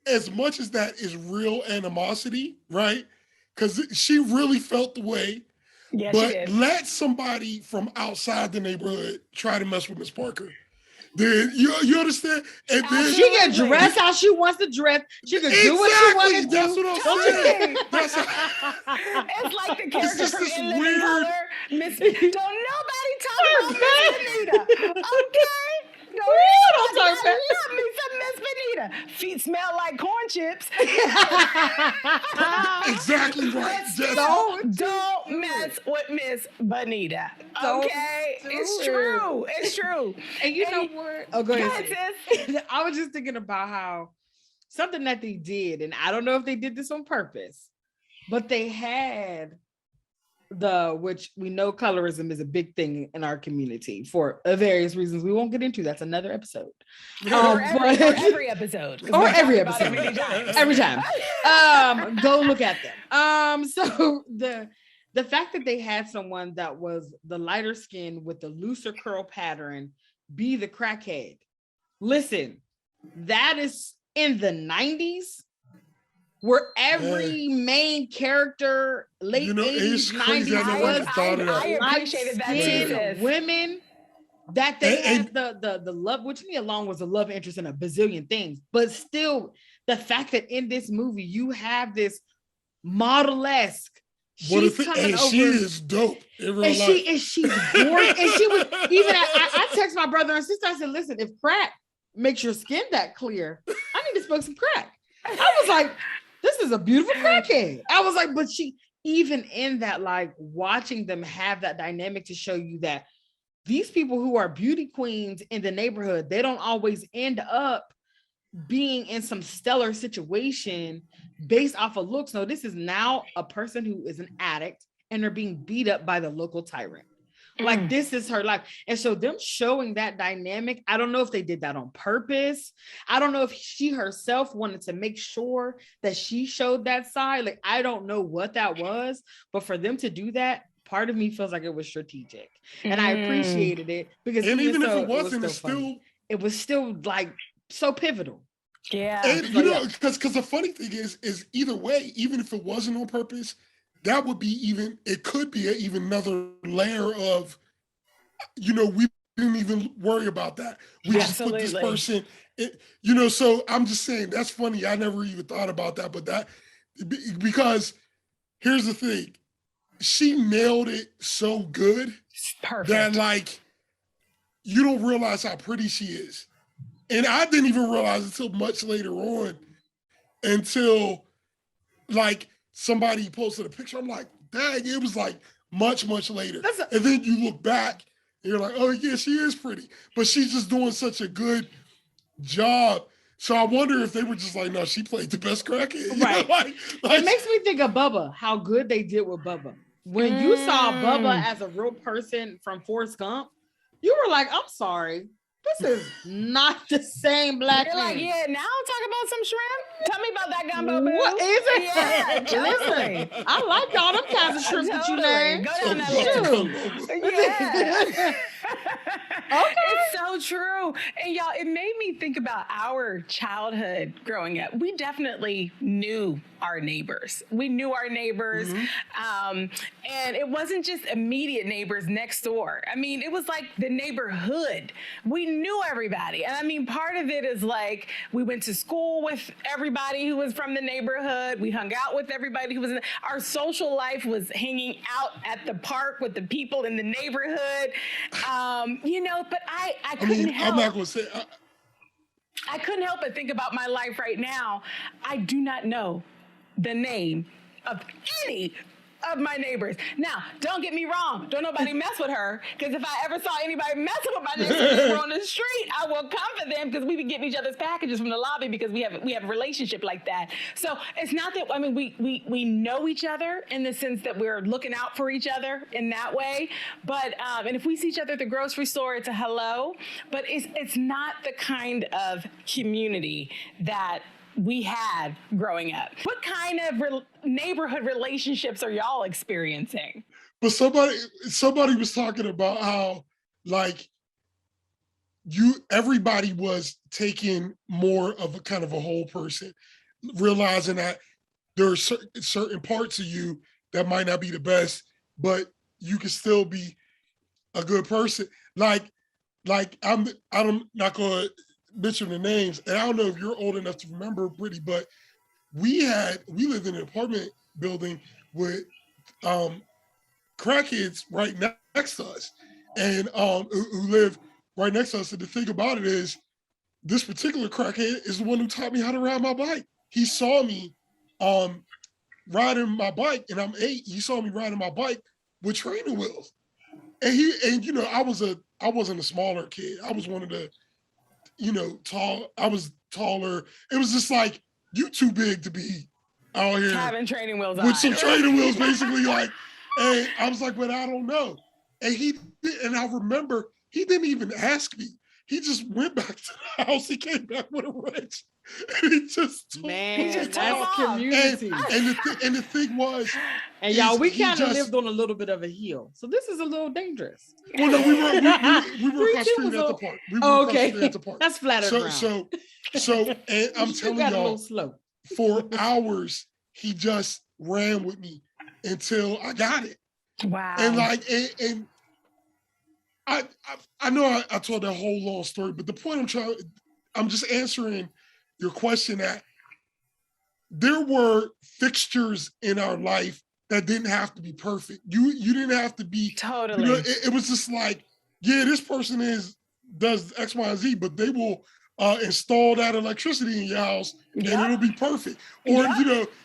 as much as that is real animosity, right? Because she really felt the way. Yes, but let somebody from outside the neighborhood try to mess with Miss Parker. Then you understand? And then she can dress how she wants to dress. She can do what she wants to do. That's what I'm saying. It's like the character from In Living Color. Don't nobody talk about Miss Benita. Okay? Don't talk about me some Miss Benita. Feet smell like corn chips. Exactly right. Don't mess with Miss Bonita. So Okay, true. it's true. It's true. And you know what? Oh, go ahead. sis. I was just thinking about how something that they did, and I don't know if they did this on purpose, but they had which we know colorism is a big thing in our community for various reasons we won't get into. That's another episode. Or every episode. Or every episode. Every time. Go look at them. So the fact that they had someone that was the lighter skin with the looser curl pattern be the crackhead. Listen, that is in the 90s. Where every main character, late 80s, 90s was I appreciated that women that they had the love, which NIa Long was a love interest in a bazillion things, but still the fact that in this movie you have this model-esque. She is dope in real life. She's gorgeous. And she was even. I text my brother and sister. I said, "Listen, if crack makes your skin that clear, I need to smoke some crack." I was like, this is a beautiful crackhead. I was like, but she, even in that, like watching them have that dynamic to show you that these people who are beauty queens in the neighborhood, they don't always end up being in some stellar situation based off of looks. No, this is now a person who is an addict and they're being beat up by the local tyrant. Like this is her life. And so them showing that dynamic, I don't know if they did that on purpose. I don't know if she herself wanted to make sure that she showed that side. Like, I don't know what that was, but for them to do that, part of me feels like it was strategic. And I appreciated it because even if it wasn't, it was still like so pivotal. Yeah. And you know, because the funny thing is either way, even if it wasn't on purpose, that would be it could be even another layer of, you know, we didn't even worry about that. We just put this person, you know, so I'm just saying, that's funny. I never even thought about that, but because here's the thing, she nailed it so good that like, you don't realize how pretty she is. And I didn't even realize until much later on, until like, somebody posted a picture. I'm like, dang, it was like much, much later. And then you look back and you're like, oh yeah, she is pretty. But she's just doing such a good job. So I wonder if they were just like, no, she played the best crackhead. Right. like, it makes me think of Bubba, how good they did with Bubba. When you saw Bubba as a real person from Forrest Gump, you were like, I'm sorry, this is not the same black man. Like, yeah, now talk about some shrimp. Tell me about that gumbo boo. What is it? Yeah, listen, I like all them kinds of shrimp that you named. Go down that list. Yeah. Okay. It's so true. And y'all, it made me think about our childhood growing up. We definitely knew our neighbors. We knew our neighbors. And it wasn't just immediate neighbors next door. I mean, it was like the neighborhood. We knew everybody. And I mean, part of it is like, we went to school with everybody who was from the neighborhood. We hung out with everybody who was our social life was hanging out at the park with the people in the neighborhood. You know, but I couldn't help. I'm not going to say. I couldn't help but think about my life right now. I do not know the name of any of my neighbors. Now, don't get me wrong. Don't nobody mess with her, because if I ever saw anybody messing with my neighbors on the street, I will come for them, because we be getting each other's packages from the lobby, because we have a relationship like that. So it's not that, I mean, we know each other in the sense that we're looking out for each other in that way. But and if we see each other at the grocery store, it's a hello. But it's not the kind of community that we had growing up. What kind of neighborhood relationships are y'all experiencing? But somebody was talking about how like everybody was taking more of a kind of a whole person, realizing that there are certain parts of you that might not be the best, but you can still be a good person. Like I'm not gonna mention the names, and I don't know if you're old enough to remember, Brittany, but we lived in an apartment building with crackheads right next to us, and who live right next to us. And the thing about it is, this particular crackhead is the one who taught me how to ride my bike. He saw me riding my bike, and I'm 8. He saw me riding my bike with training wheels. And I wasn't a smaller kid. I was one of the, tall. I was taller. It was just like, you too big to be out here having training wheels with on. some training wheels, basically. Like, and I was like, but I don't know. And I remember he didn't even ask me. He just went back to the house. He came back with a wrench, and he just took that's community. And the thing was, and y'all, we kind of lived on a little bit of a hill, so this is a little dangerous. Well, no, we were across the street at the park. We were across the street at the park. That's flatter ground. So, and I'm telling y'all, for hours he just ran with me until I got it. Wow. And and I know I told that whole long story, but the point I'm just answering your question that there were fixtures in our life that didn't have to be perfect. You didn't have to be totally. It was just like, yeah, this person does X, Y, and Z, but they will install that electricity in your house and it'll be perfect. Or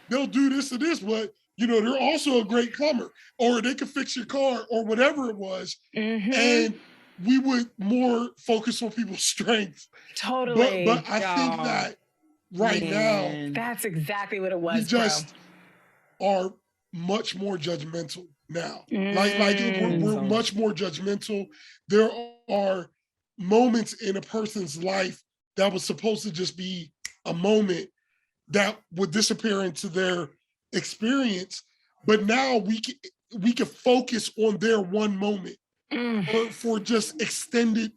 they'll do this or this, but they're also a great plumber, or they can fix your car, or whatever it was. Mm-hmm. And we would more focus on people's strengths. Totally. But I think that now, that's exactly what it was. We just are much more judgmental now. We're much more judgmental. There are moments in a person's life that was supposed to just be a moment that would disappear into their experience, but now we can focus on their one moment for just extended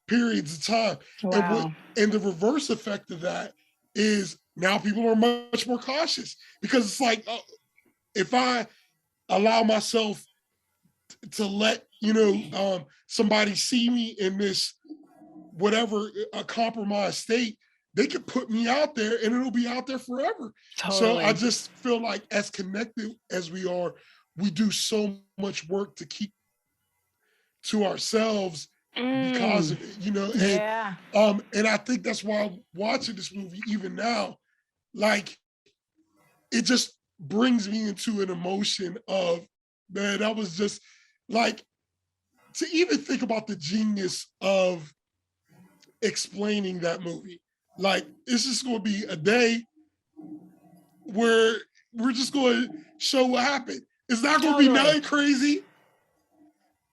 periods of time. Wow. And the reverse effect of that is now people are much more cautious, because it's like, if I allow myself to let somebody see me in this whatever a compromised state, they could put me out there and it'll be out there forever. Totally. So I just feel like, as connected as we are, we do so much work to keep to ourselves because of it, and I think that's why watching this movie, even now, like, it just brings me into an emotion of, man, that was just like, to even think about the genius of explaining that movie. Like, it's just going to be a day where we're just going to show what happened. It's not going to be nothing crazy.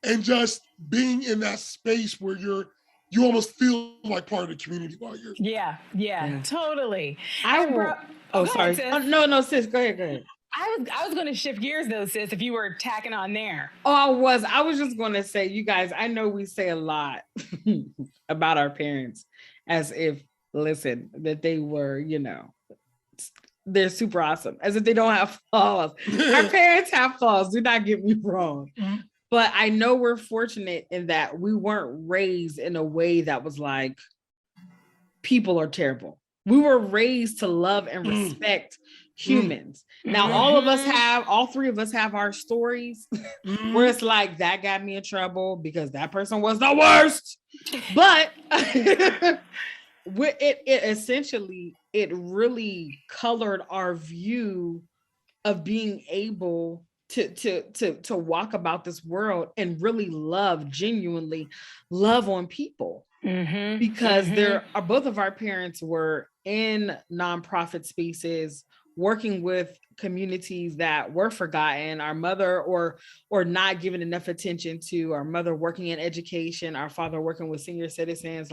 And just being in that space where you almost feel like part of the community while you're. Yeah, totally. Sorry. No, sis, go ahead. I was going to shift gears though, sis, if you were tacking on there. I was just going to say, you guys, I know we say a lot about our parents as if, listen, that they were, they're super awesome, as if they don't have flaws. Our parents have flaws, do not get me wrong. Mm-hmm. But I know we're fortunate in that we weren't raised in a way that was like, people are terrible. We were raised to love and respect humans. Now, all three of us have our stories where it's like, that got me in trouble because that person was the worst. But it essentially, it really colored our view of being able to walk about this world and really genuinely love on people. Because both of our parents were in nonprofit spaces, working with communities that were forgotten, our mother or not given enough attention to, our mother working in education, our father working with senior citizens,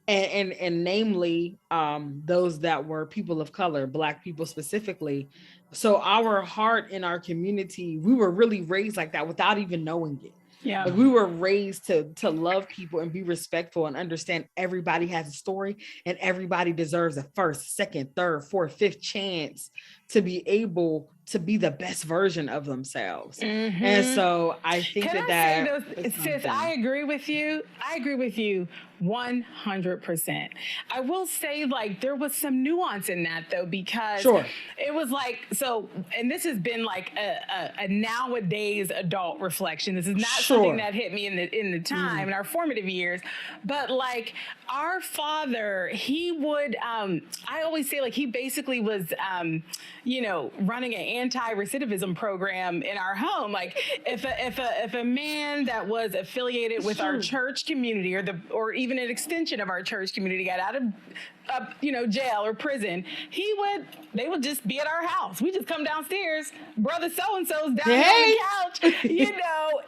and namely those that were people of color, Black people specifically. So our heart in our community, we were really raised like that without even knowing it. Yeah, we were raised to love people and be respectful and understand everybody has a story and everybody deserves a first, second, third, fourth, fifth chance to be able to be the best version of themselves. And so I think sis, I agree with you. 100%. I will say, there was some nuance in that though, because it was and this has been a nowadays adult reflection. This is not something that hit me in the time in our formative years, but our father, he would, I always say he basically was, running an anti-recidivism program in our home. Like if a man that was affiliated with our church community or even an extension of our church community got out of jail or prison, they would just be at our house. We just come downstairs, brother so-and-so's down on the couch,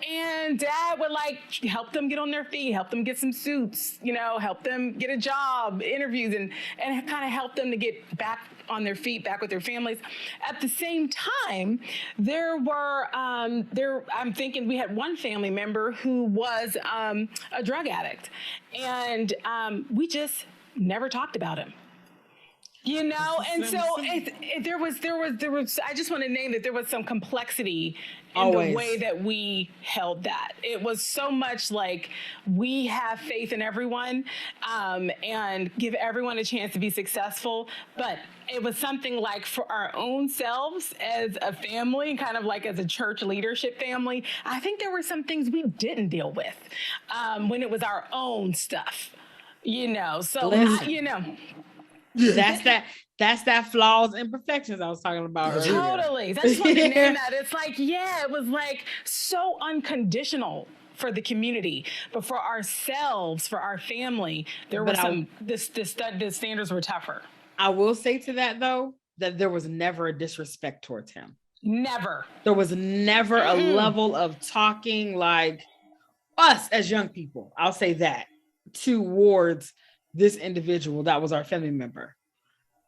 and dad would like help them get on their feet, help them get some suits, help them get a job, interviews, and kind of help them to get back on their feet, back with their families. At the same time, there were, I'm thinking we had one family member who was a drug addict, and we just never talked about him. And so there was, I just want to name that there was some complexity in the way that we held that. It was so much like we have faith in everyone and give everyone a chance to be successful. But it was something like for our own selves as a family, kind of like as a church leadership family, I think there were some things we didn't deal with when it was our own stuff. That's that flaws and imperfections I was talking about earlier. Totally. I just wanted to name that. It's like, it was like so unconditional for the community, but for ourselves, for our family, there were the standards were tougher. I will say to that though, that there was never a disrespect towards him. Never. There was never a level of talking like us as young people. I'll say that. Towards this individual that was our family member.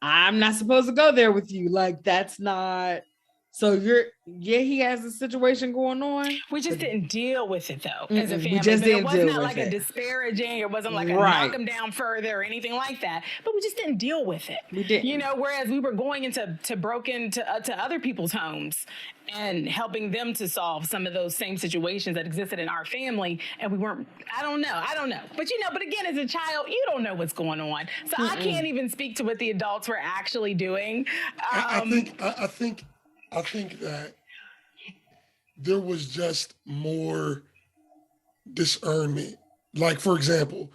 I'm not supposed to go there with you. Like, that's not. So he has a situation going on. We just didn't deal with it though, as a family. We just didn't deal with it. It wasn't like a disparaging. It wasn't like a knock him down further or anything like that. But we just didn't deal with it. We didn't. Whereas we were going into to other people's homes and helping them to solve some of those same situations that existed in our family, and we weren't. I don't know. But but again, as a child, you don't know what's going on. So I can't even speak to what the adults were actually doing. I think that there was just more discernment. Like, for example,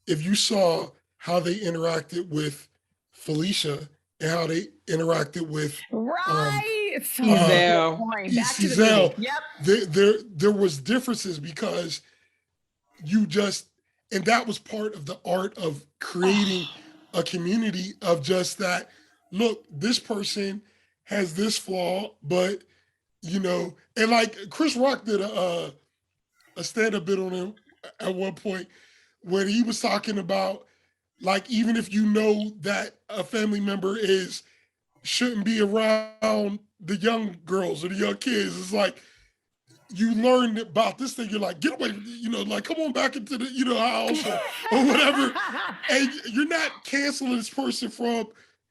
if you saw how they interacted with Felicia and how they interacted with Cizelle. Yep. There was differences because and that was part of the art of creating a community of just that. Look, this person has this flaw, but and like Chris Rock did a stand-up bit on him at one point when he was talking about, like, even if you know that a family member shouldn't be around the young girls or the young kids, it's like you learn about this thing, you're like, get away, like, come on back into the house or whatever, and you're not canceling this person from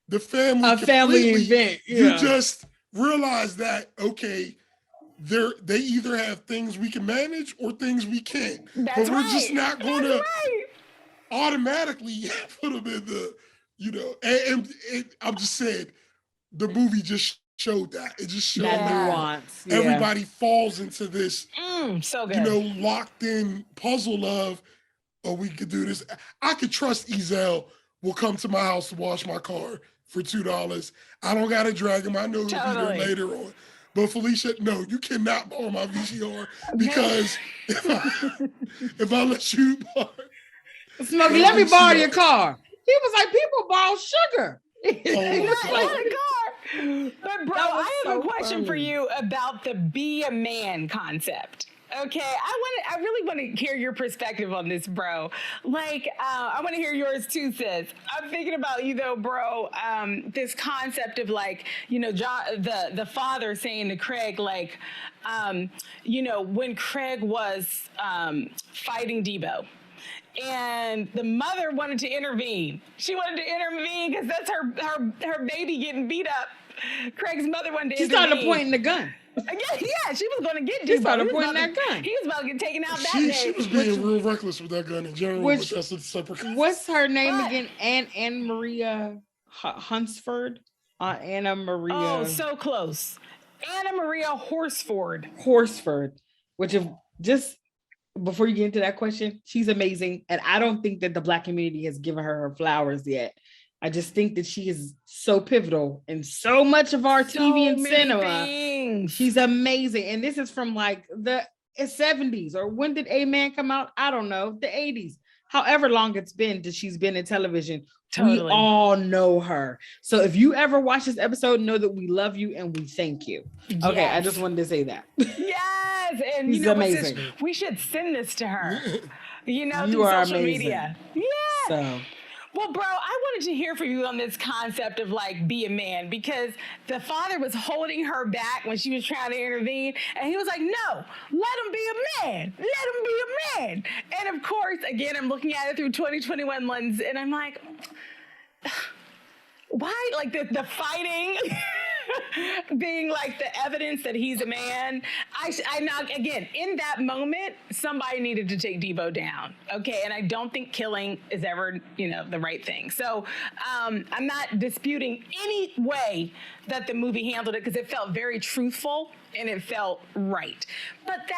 the family event. You just realize that, okay, they either have things we can manage or things we can't. But we're just not going to automatically put them in the, and I'm just saying, the movie just showed that. It just showed that nuance. Everybody falls into this, so good. locked in puzzle of, oh, we could do this. I could trust Ezell will come to my house to wash my car for $2. I don't got to drag him. I know he'll be there later on. But Felicia, no, you cannot borrow my VCR because if I let you borrow, Smokey, let me borrow your car. He was like, people borrow sugar. But bro, I have a question for you about the be a man concept. Okay, I really want to hear your perspective on this, bro. Like, I want to hear yours too, sis. I'm thinking about you though, bro. This concept of like, John, the father saying to Craig, like, when Craig was fighting Debo. And the mother wanted to intervene. She wanted to intervene because that's her baby getting beat up. Craig's mother wanted to intervene. She started pointing the gun. Yeah, she was going to get Debo. She started pointing that gun. He was about to get taken out that day. She was being real reckless with that gun in general. But that's a separate. What's her name again? Anne Maria Hunsford? Anna Maria. Oh, so close. Anna Maria Horsford. Which just before you get into that question, she's amazing. And I don't think that the Black community has given her flowers yet. I just think that she is so pivotal in so much of our TV and cinema. Things. She's amazing. And this is from like the 70s, or when did A-Man come out? I don't know, the 80s. However long it's been that she's been in television, we all know her. So if you ever watch this episode, know that we love you and we thank you. Yes. Okay, I just wanted to say that. Yes, and She's amazing. We should send this to her. You through social media. Yeah. So. Well, bro, I wanted to hear from you on this concept of like be a man, because the father was holding her back when she was trying to intervene, and he was like, no, let him be a man. Let him be a man. And of course, again, I'm looking at it through 2021 lens, and I'm like, why? Like the fighting being like the evidence that he's a man. I not again, in that moment, somebody needed to take Devo down. Okay. And I don't think killing is ever, the right thing. So I'm not disputing any way that the movie handled it, because it felt very truthful and it felt right. But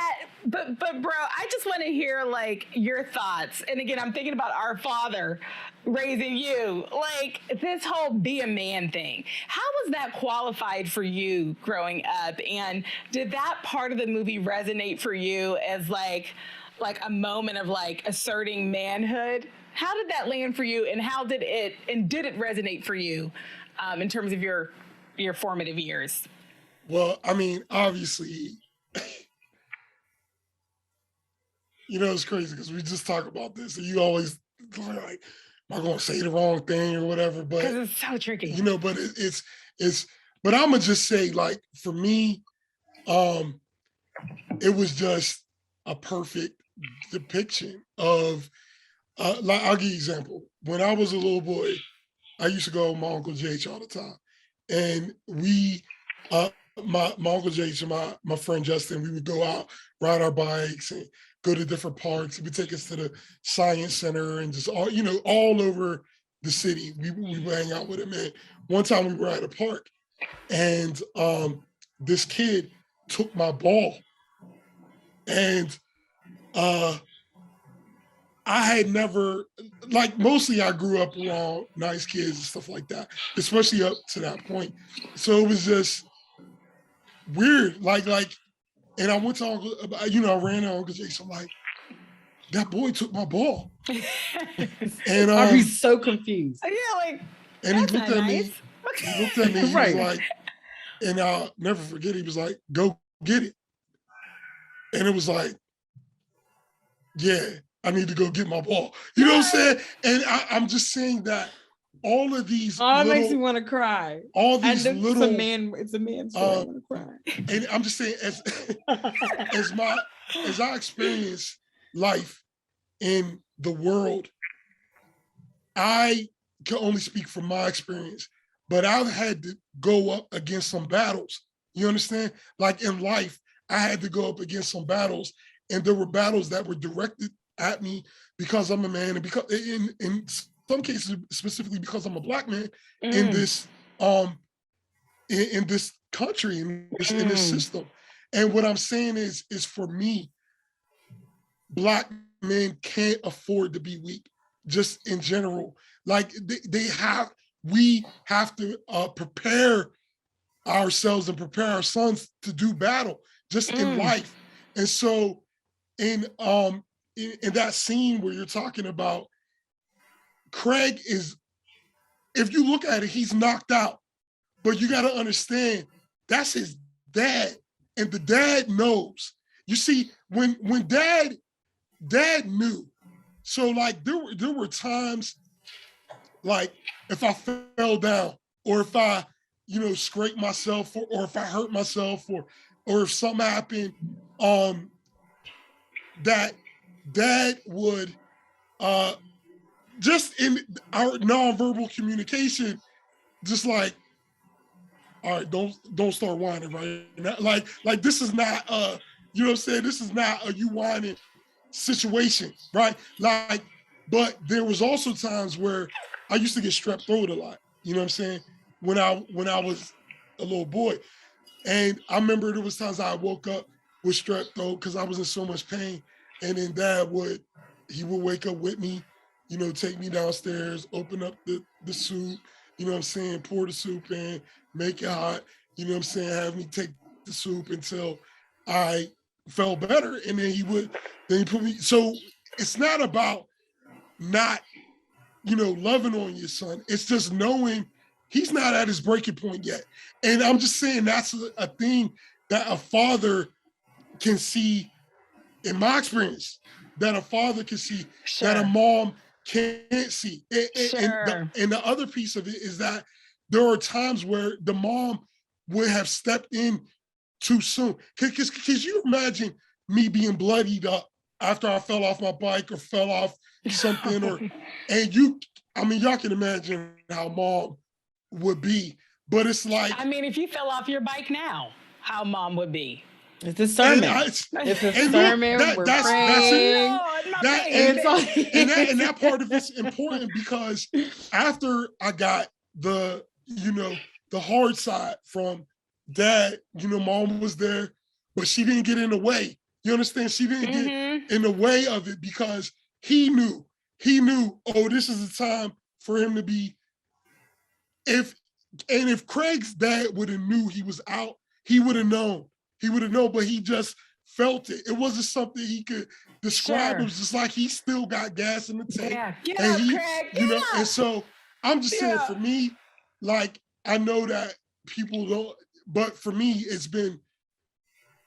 bro, I just want to hear like your thoughts. And again, I'm thinking about our father raising you, like this whole be a man thing. How was that qualified for you growing up? And did that part of the movie resonate for you as like a moment of like asserting manhood? How did that land for you, and did it resonate for you in terms of your formative years? Well, I mean, obviously, it's crazy because we just talk about this, and you always like, am I going to say the wrong thing or whatever? But because it's so tricky, But it's. But I'm gonna just say, like, for me, it was just a perfect depiction of. Like, I'll give you an example. When I was a little boy, I used to go with my Uncle J all the time, and we. My Uncle Jason, my friend Justin, we would go out, ride our bikes, and go to different parks. He would take us to the science center and just all over the city. We would hang out with him. And one time we were at a park, and this kid took my ball, and I had never, like, mostly I grew up around nice kids and stuff like that, especially up to that point. So it was just weird, like, and I went to Uncle, I ran to Uncle Jason, like, that boy took my ball, and I'd be so confused. Yeah, like, and he looked at me. He looked at me. He Right. was like, and I'll never forget. He was like, "Go get it," and it was like, "Yeah, I need to go get my ball." You know what I'm saying? And I'm just saying that all of these, it makes me want to cry. All these little, it's a man's story. I want to cry. And I'm just saying, as I experience life in the world, I can only speak from my experience, but I've had to go up against some battles. You understand? Like in life, I had to go up against some battles, and there were battles that were directed at me because I'm a man, and because in some cases specifically because I'm a Black man in this in this country, in this system. And what I'm saying is for me, Black men can't afford to be weak, just in general. Like we have to prepare ourselves and prepare our sons to do battle just in life. And so in that scene where you're talking about, Craig is, if you look at it, he's knocked out, but you got to understand that's his dad, and the dad knows. You see, when dad knew. So like there were times, like if I fell down, or if I scraped myself, or if I hurt myself, or if something happened, that dad would just in our nonverbal communication, just like, all right, don't start whining right now. Like this is not you know what I'm saying? This is not a you whining situation, right? Like, but there was also times where I used to get strep throat a lot, you know what I'm saying? When I was a little boy. And I remember there was times I woke up with strep throat because I was in so much pain. And then Dad would wake up with me, take me downstairs, open up the soup, pour the soup in, make it hot, have me take the soup until I felt better. And then he put me, so it's not about not, loving on your son. It's just knowing he's not at his breaking point yet. And I'm just saying that's a thing that a father can see, in my experience, that a father can see, that a mom can't see. And the other piece of it is that there are times where the mom would have stepped in too soon. Because you imagine me being bloodied up after I fell off my bike or fell off something, y'all can imagine how mom would be. But it's like, if you fell off your bike now, how mom would be. It's a sermon. It's a sermon. We're praying. And that part of it's important because after I got the hard side from dad, mom was there, but she didn't get in the way. You understand? She didn't get in the way of it because he knew, oh, this is the time for him to be. If Craig's dad would have knew he was out, he would have known. But he just felt it. It wasn't something he could describe. It was just like he still got gas in the tank. Yeah, get up, Craig. And so I'm just saying, for me, like, I know that people don't, but for me, it's been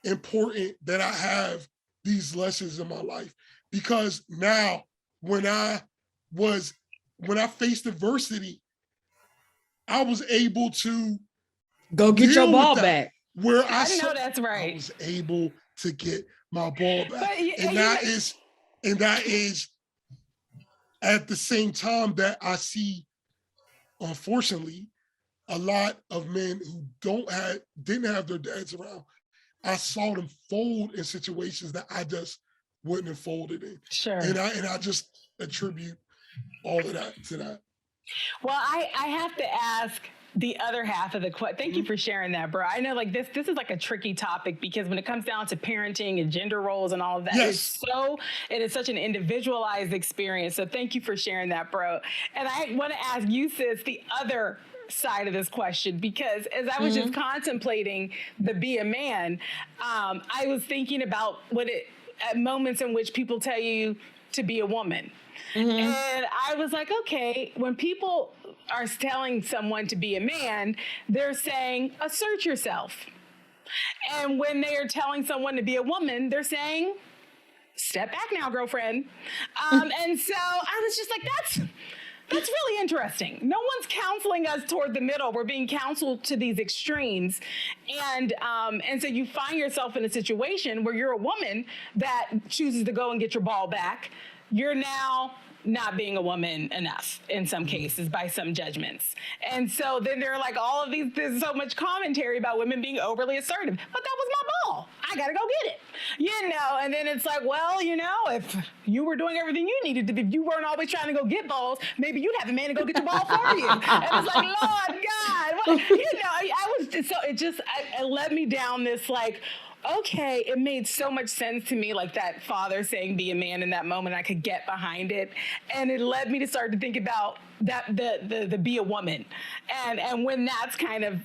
important that I have these lessons in my life, because now when I faced adversity, I was able to go get your ball back. Where I know that's right. I was able to get my ball back. And that is at the same time that I see, unfortunately, a lot of men who didn't have their dads around. I saw them fold in situations that I just wouldn't have folded in. Sure. And I just attribute all of that to that. Well, I have to ask the other half of the question. Thank you for sharing that, bro. I know, like, this is like a tricky topic, because when it comes down to parenting and gender roles and all of that, it is such an individualized experience. So thank you for sharing that, bro. And I want to ask you, sis, the other side of this question, because as I was just contemplating the be a man, I was thinking about at moments in which people tell you to be a woman. And I was like, okay, when people are telling someone to be a man, they're saying, assert yourself. And when they are telling someone to be a woman, they're saying, step back now, girlfriend. And so I was just like, that's really interesting. No one's counseling us toward the middle. We're being counseled to these extremes. And so you find yourself in a situation where you're a woman that chooses to go and get your ball back. You're now not being a woman enough in some cases by some judgments. And so then there are like all of these, there's so much commentary about women being overly assertive, but that was my ball. I gotta go get it, and then it's like, well, if you were doing everything you needed to, if you weren't always trying to go get balls, maybe you'd have a man to go get your ball for you. And it's like, Lord God, it led me down this like, okay, it made so much sense to me, like that father saying be a man in that moment. I could get behind it. And it led me to start to think about that the be a woman and when that's kind of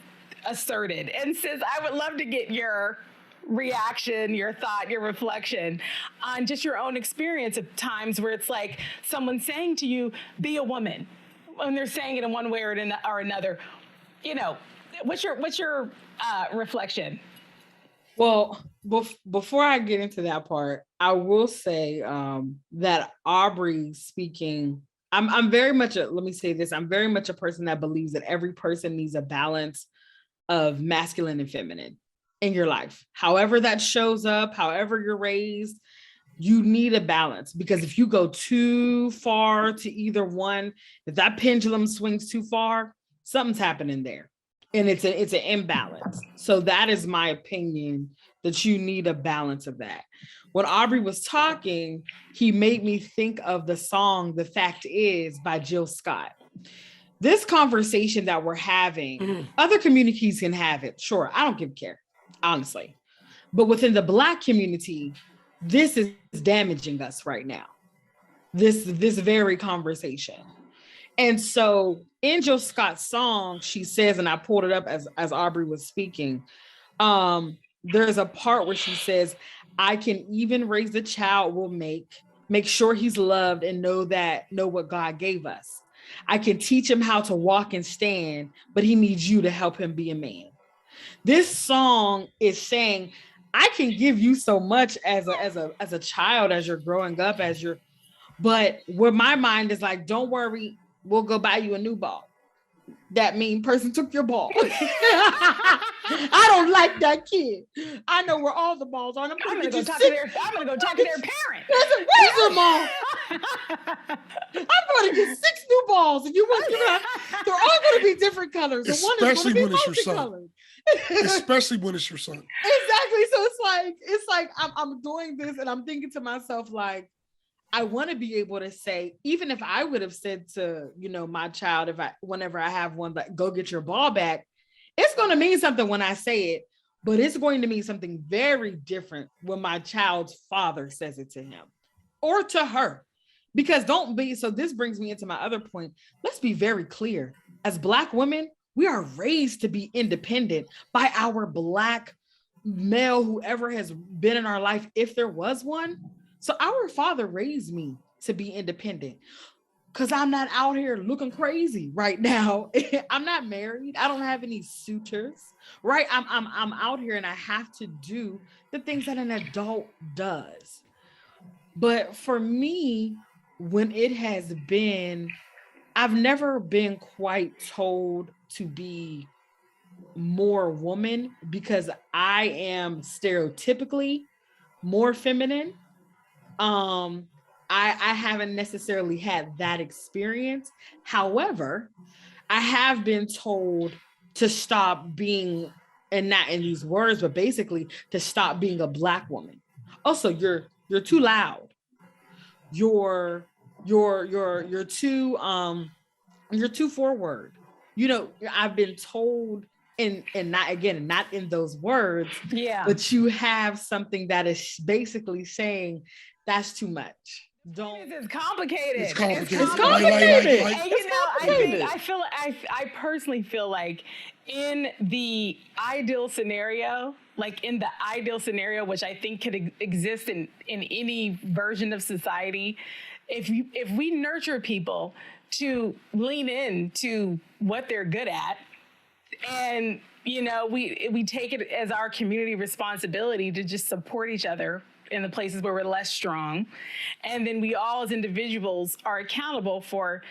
asserted. And sis, I would love to get your reaction, your thought, your reflection on just your own experience of times where it's like someone saying to you, be a woman, when they're saying it in one way or another. What's your reflection? Well, before I get into that part, I will say that Aubrey speaking, I'm very much let me say this, I'm very much a person that believes that every person needs a balance of masculine and feminine in your life. However that shows up, however you're raised, you need a balance, because if you go too far to either one, if that pendulum swings too far, something's happening there. And it's an imbalance. So that is my opinion, that you need a balance of that. When Aubrey was talking, he made me think of the song "The Fact Is" by Jill Scott. This conversation that we're having, other communities can have it. Sure, I don't care, honestly. But within the Black community, this is damaging us right now. this very conversation. And so in Jill Scott's song, she says, and I pulled it up as Aubrey was speaking, there's a part where she says, I can even raise the child we'll make sure he's loved and know what God gave us. I can teach him how to walk and stand, but he needs you to help him be a man. This song is saying, I can give you so much as a child, as you're growing up, but where my mind is like, don't worry, we'll go buy you a new ball. That mean person took your ball. I don't like that kid. I know where all the balls are. I'm gonna go talk to their parent. Where's your mom? I'm going to get 6 new balls. If you want to give it up, they're all going to be different colors. Especially when it's your son. Especially when it's your son. Exactly. So it's like I'm doing this and I'm thinking to myself, like, I want to be able to say, even if I would have said to, my child, whenever I have one, like, go get your ball back, it's going to mean something when I say it, but it's going to mean something very different when my child's father says it to him or to her. Because so this brings me into my other point. Let's be very clear. As Black women, we are raised to be independent by our Black male, whoever has been in our life, if there was one. So our father raised me to be independent because I'm not out here looking crazy right now. I'm not married. I don't have any suitors, right? I'm out here and I have to do the things that an adult does. But for me, when it has been, I've never been quite told to be more woman because I am stereotypically more feminine. I haven't necessarily had that experience. However, I have been told to stop being, and not in these words, but basically to stop being a Black woman. Also, you're too loud. You're too forward. I've been told, and not in those words, but you have something that is basically saying that's too much. It's complicated. It's complicated. It's complicated. I personally feel like in the ideal scenario, which I think could exist in any version of society, if we nurture people to lean into what they're good at, and we take it as our community responsibility to just support each other in the places where we're less strong. And then we all as individuals are accountable for,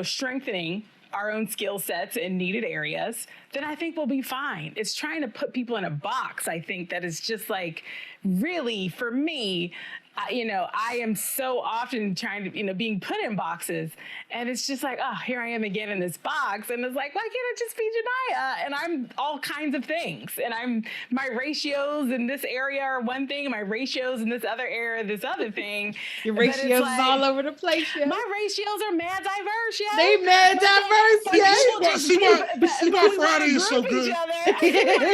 strengthening our own skill sets in needed areas, then I think we'll be fine. It's trying to put people in a box, I think, that is just like, really, for me, I am so often trying to, being put in boxes, and it's just like, oh, here I am again in this box. And it's like, why can't I just be Genia? And I'm all kinds of things. And my ratios in this area are one thing, and my ratios in this other area, this other thing. Your ratios is all over the place. Yeah. My ratios are mad diverse, yeah. They mad diverse, yeah. See why Friday is so good.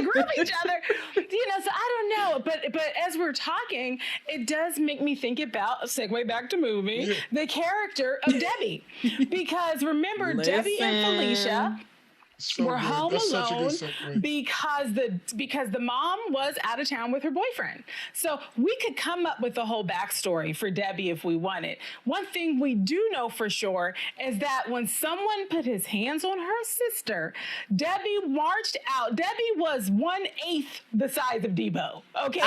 Group each other. So I don't know. But as we're talking, it does make me think about, a segue back to movie, the character of Debbie. Because remember, Debbie and Felicia were home alone because the mom was out of town with her boyfriend. So we could come up with the whole backstory for Debbie if we wanted. One thing we do know for sure is that when someone put his hands on her sister, Debbie marched out. Debbie was 1/8 the size of Debo. Okay,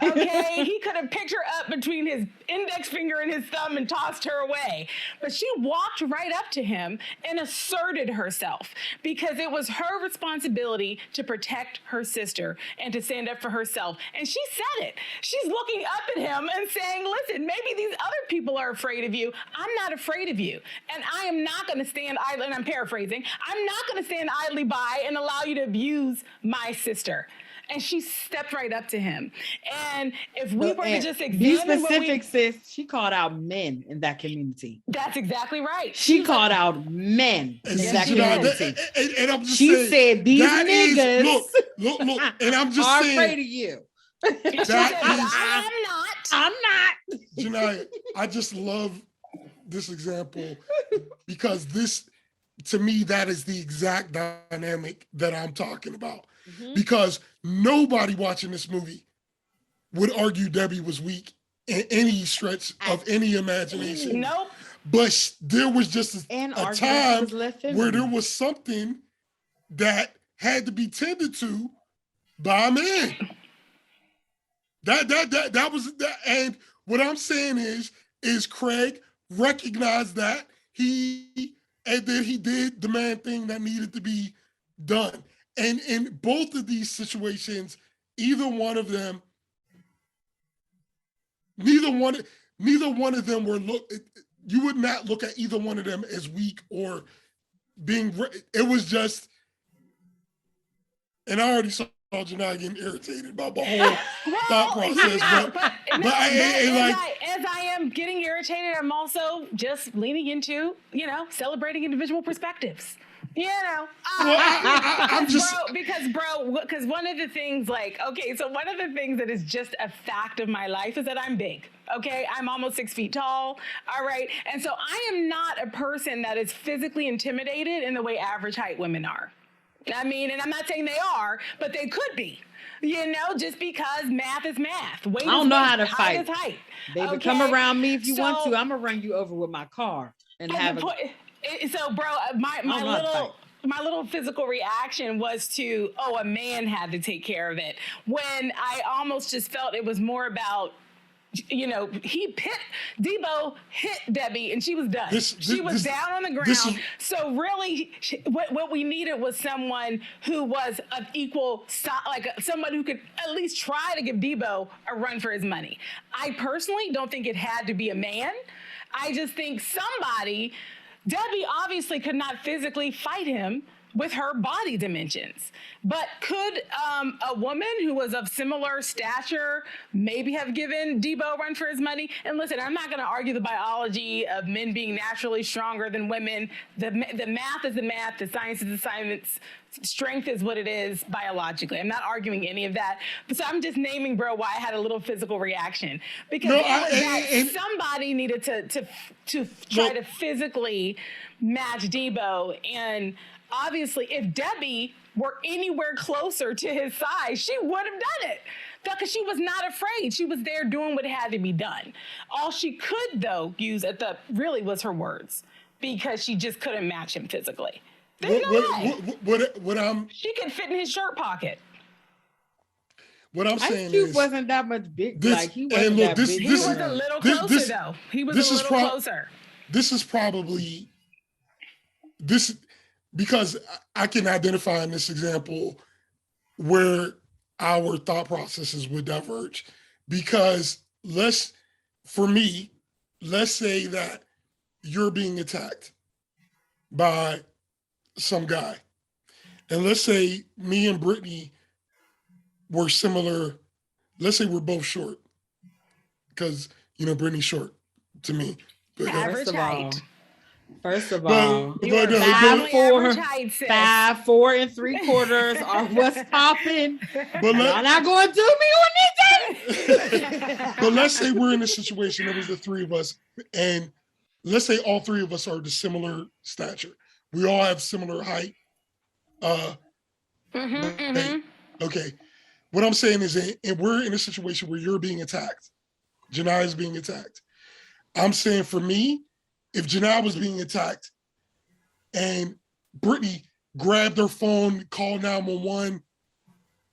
okay, he could have picked her up between his index finger and his thumb and tossed her away. But she walked right up to him and asserted herself because it was her responsibility to protect her sister and to stand up for herself. And she said it. She's looking up at him and saying, listen, maybe these other people are afraid of you. I'm not afraid of you. And I am not going to stand idly, and I'm paraphrasing, I'm not going to stand idly by and allow you to abuse my sister. And she stepped right up to him. And if we were to just examine be specific, sis, she called out men in that community. That's exactly right. She called out men in that community. And I'm just she saying, said, these niggas look, and I'm just are saying, afraid of you. I am not. I'm not. Genia, I just love this example because this, to me, that is the exact dynamic that I'm talking about. Mhm. Because nobody watching this movie would argue Debbie was weak in any stretch of any imagination. Nope. But there was just And a argue that she time was less where feminine. there was something that had to be tended to by a man. That was that. And what I'm saying is Craig recognized that and then he did the man thing that needed to be done. And in both of these situations, neither one of them were you would not look at either one of them as weak or being, it was just, and I already saw Genia getting irritated about the whole thought process. As I am getting irritated, I'm also just leaning into, celebrating individual perspectives. Because one of the things one of the things that is just a fact of my life is that I'm big. Okay, I'm almost 6 feet tall. All right. And so I am not a person that is physically intimidated in the way average height women are. I mean, and I'm not saying they are, but they could be, just because math is math. Weight I don't know how to height fight. Is height. Baby, come around me if you want to. I'm gonna run you over with my car and have it. So, bro, my little physical reaction was to, a man had to take care of it. When I almost just felt it was more about, Debo hit Debbie and she was done. She was down on the ground. So really what we needed was someone who was of equal, someone who could at least try to give Debo a run for his money. I personally don't think it had to be a man. I just think Debbie obviously could not physically fight him with her body dimensions. But could a woman who was of similar stature maybe have given Debo a run for his money? And listen, I'm not going to argue the biology of men being naturally stronger than women. The math is the math. The science is the science. Strength is what it is biologically. I'm not arguing any of that. So I'm just naming, bro, why I had a little physical reaction. Because somebody needed to try to physically match Debo. And obviously, if Debbie were anywhere closer to his size, she would have done it. Because she was not afraid. She was there doing what had to be done. All she could, though, use really was her words. Because she just couldn't match him physically. There's no way. She could fit in his shirt pocket. What I'm saying Ice Cube wasn't that much big. He wasn't that big. He was a little closer, though. He was a little closer. This is probably because I can identify in this example where our thought processes would diverge. Because let's say that you're being attacked by some guy. And let's say me and Brittany were similar. Let's say we're both short. Because, Brittany's short to me. But, average height. First of all, 5'4" 5'4" 3/4 are what's popping. But you're not going to do me on this. But let's say we're in a situation, it was the three of us, and let's say all three of us are the similar stature. We all have similar height. Okay. What I'm saying is, and we're in a situation where you're being attacked. Genia is being attacked. I'm saying for me, if Genia was being attacked and Brittany grabbed her phone, called 911,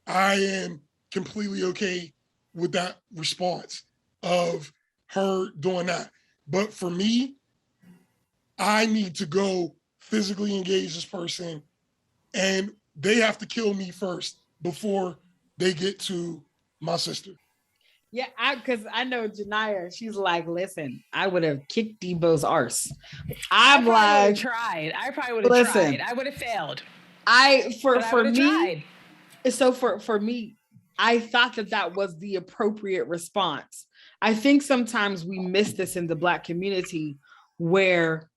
I am completely okay with that response of her doing that. But for me, I need to go physically engage this person and they have to kill me first before they get to my sister. Yeah, because I know Genia, she's like, listen, I would have kicked Debo's arse. I probably would have tried. I would have failed. For me, I thought that was the appropriate response. I think sometimes we miss this in the Black community where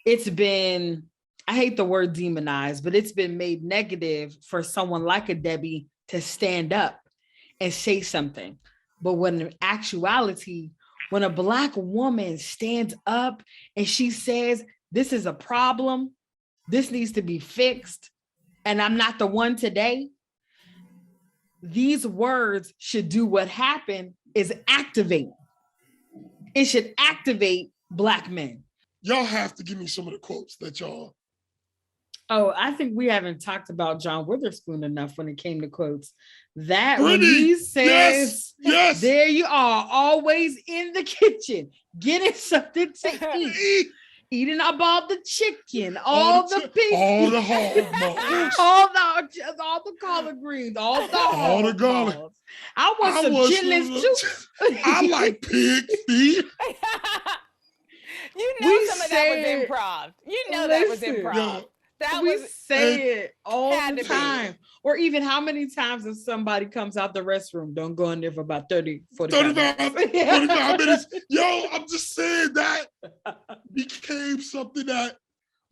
it's been, I hate the word demonized, but it's been made negative for someone like a Debbie to stand up and say something. But when in actuality, when a Black woman stands up and she says, this is a problem, this needs to be fixed, and I'm not the one today, these words should do what happened is activate. It should activate Black men. Y'all have to give me some of the quotes that y'all. Oh, I think we haven't talked about John Witherspoon enough when it came to quotes. That Brittany, when he says, yes. there you are, always in the kitchen, getting something to eat. Eating up all the chicken, all the pig, all the hog balls, all the collard greens, all the garlic. I want some chitlins too. I like pig feet. You know some of that was improv. You know that was improv. We say it all the time. Or even how many times if somebody comes out the restroom, don't go in there for about 45 minutes. Yo, I'm just saying that became something that,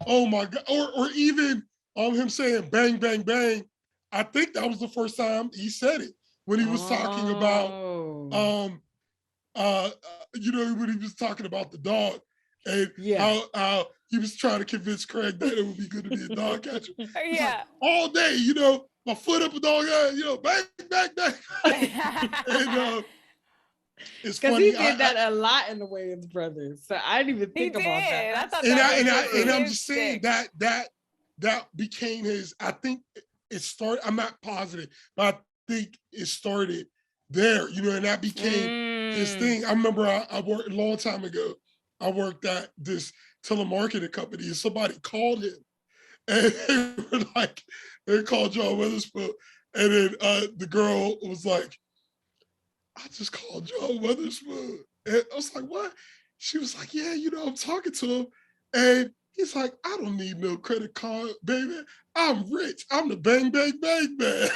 oh my God. Or even him saying bang, bang, bang. I think that was the first time he said it when he was talking about, when he was talking about the dog and how he was trying to convince Craig that it would be good to be a dog catcher. Yeah. Like, all day, my foot up a dog, bang, bang, bang. And it's funny. He did that a lot in the Wayans brothers. So I didn't even think about that. I thought and I'm just saying that became his, I think it started, I'm not positive, but I think it started there, and that became his thing. I remember I worked a long time ago. I worked at this telemarketing company and somebody called him and they were like, they called John Witherspoon. And then the girl was like, I just called John Witherspoon. And I was like, what? She was like, yeah, I'm talking to him. And he's like, I don't need no credit card, baby. I'm rich. I'm the bang, bang, bang, man.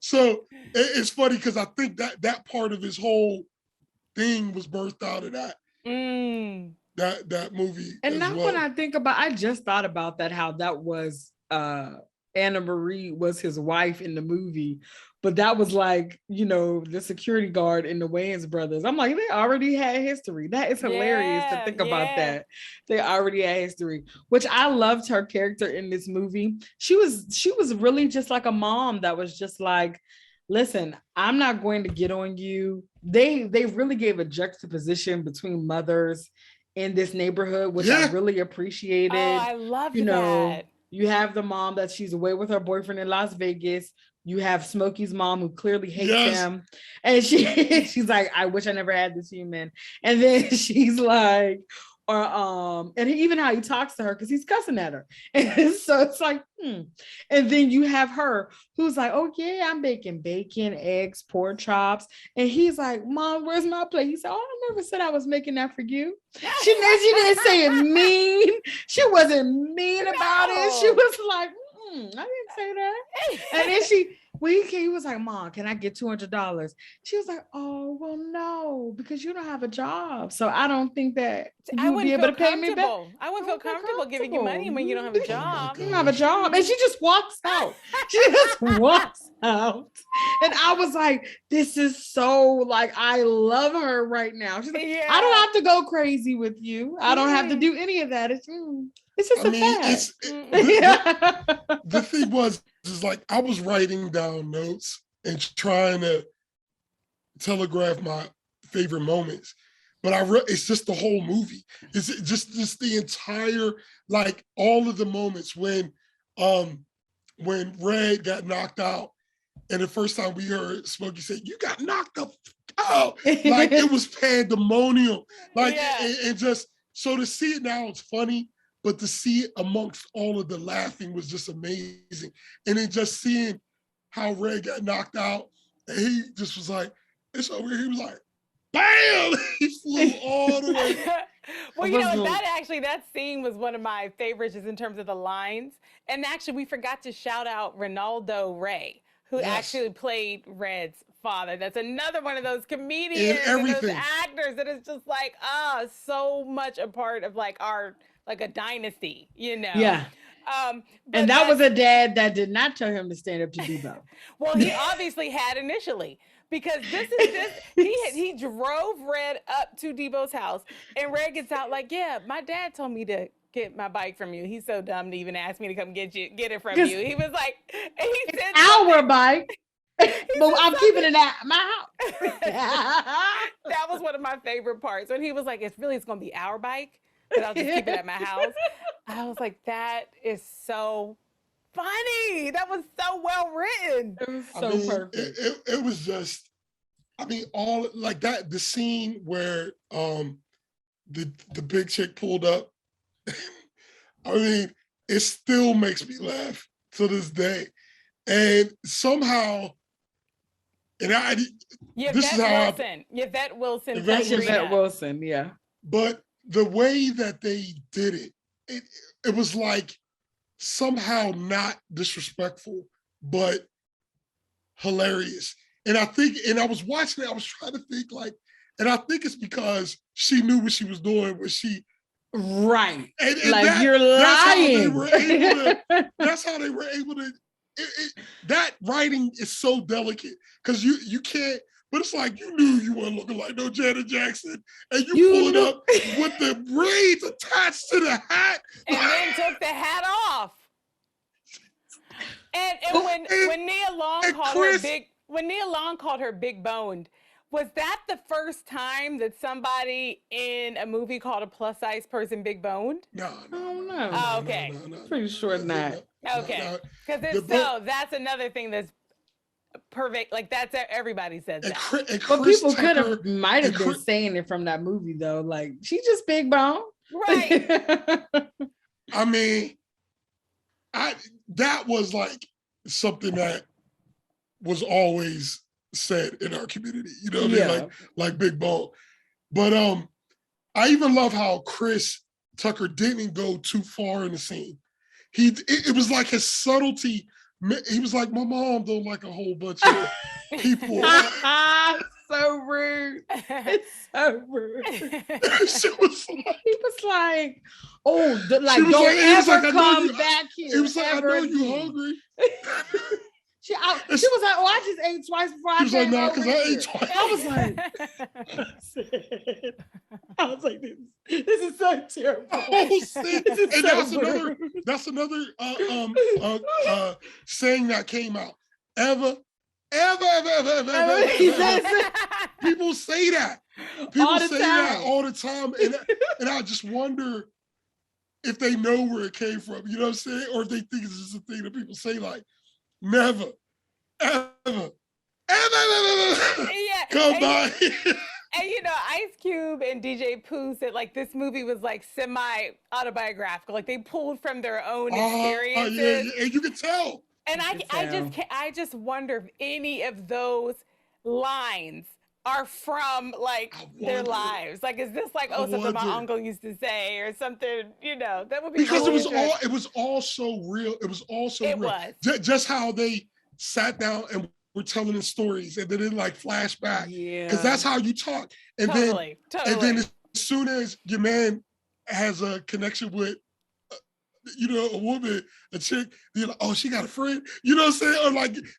So it's funny because I think that part of his whole thing was birthed out of that. That movie. And now when I think about, I just thought about that, how that was Anna Marie was his wife in the movie, but that was like, the security guard in the Wayans brothers. I'm like, they already had history. That is hilarious to think about that. They already had history, which I loved her character in this movie. She was really just like a mom that was just like, listen, I'm not going to get on you. They really gave a juxtaposition between mothers in this neighborhood, which I really appreciated. Oh, I love that. You have the mom that she's away with her boyfriend in Las Vegas. You have Smokey's mom who clearly hates him. And she's like, I wish I never had this human. And then she's like, and even how he talks to her because he's cussing at her. And so it's like, And then you have her who's like, oh yeah, I'm baking bacon, eggs, pork chops. And he's like, Mom, where's my plate? He said, oh, I never said I was making that for you. She didn't say it mean. She wasn't mean about it. She was like, I didn't say that. And then he was like, Mom, can I get $200? She was like, oh, well, no, because you don't have a job. So I don't think that you'll be able to pay me back. I wouldn't feel comfortable giving you money when you don't have a job. You don't have a job. And she just walks out. She just walks out. And I was like, this is so like, I love her right now. She's like, I don't have to go crazy with you. I don't have to do any of that. It's just the thing is like I was writing down notes and trying to telegraph my favorite moments, but it's just the whole movie. It's just the entire, like all of the moments when Red got knocked out, and the first time we heard Smokey say, "You got knocked up," like it was pandemonium, like and just so to see it now, it's funny. But to see it amongst all of the laughing was just amazing. And then just seeing how Red got knocked out, and he just was like, it's over here. He was like, bam! He flew all the way. Well, that scene was one of my favorites just in terms of the lines. And actually, we forgot to shout out Ronaldo Ray, who actually played Red's father. That's another one of those comedians and those actors that is just like, so much a part of like our, like a dynasty, Yeah. And that was a dad that did not tell him to stand up to Debo. Well, he obviously had initially, because he drove Red up to Debo's house, and Red gets out like, yeah, my dad told me to get my bike from you. He's so dumb to even ask me to come get it from you. He was like, and he said our bike. But I'm keeping it at my house. That was one of my favorite parts when he was like, it's going to be our bike, but I'll just keep it at my house. I was like, that is so funny. That was so well written. It was so perfect. It was just, all like that. The scene where the big chick pulled up. It still makes me laugh to this day, and somehow, Yvette Wilson, yeah. But the way that they did it was like somehow not disrespectful, but hilarious. And I was watching it, I was trying to think and I think it's because she knew what she was doing when she. Right. And you're lying. That's how they were able to. That writing is so delicate because you can't. But it's like you knew you weren't looking like no Janet Jackson, and you pulled up with the braids attached to the hat, and then took the hat off. And when Nia Long called her big boned, was that the first time that somebody in a movie called a plus size person big boned? No. Oh, okay. Pretty sure not. Okay, because that's another thing that's perfect. Like that's everybody says that. But people might have been saying it from that movie though. Like she's just big bone, right? That was like something that was always said in our community. You know what I mean? Like big bone. But I even love how Chris Tucker didn't go too far in the scene. It was like his subtlety. He was like, my mom don't like a whole bunch of people. So rude. It's so rude. He was like, don't ever come back here. He was like, I know you hungry. She was like, I just ate twice before I came. She was like, no, because I ate twice. I was like, this is so terrible. That's another saying that came out. Ever. People say that. People say that all the time. And I just wonder if they know where it came from. You know what I'm saying? Or if they think it's just a thing that people say like, never, ever. Yeah. Come by. And Ice Cube and DJ Pooh said like this movie was like semi-autobiographical. Like they pulled from their own experiences. Yeah, and you can tell. And I just wonder if any of those lines are from like their lives. Like, is this like something my uncle used to say or something? That would be because it was all so real. It was all so real. Just how they sat down and were telling the stories, and then it like flashback. Yeah, because that's how you talk. And then as soon as your man has a connection with, a woman, a chick, you're like, oh, she got a friend. You know what I'm saying? Or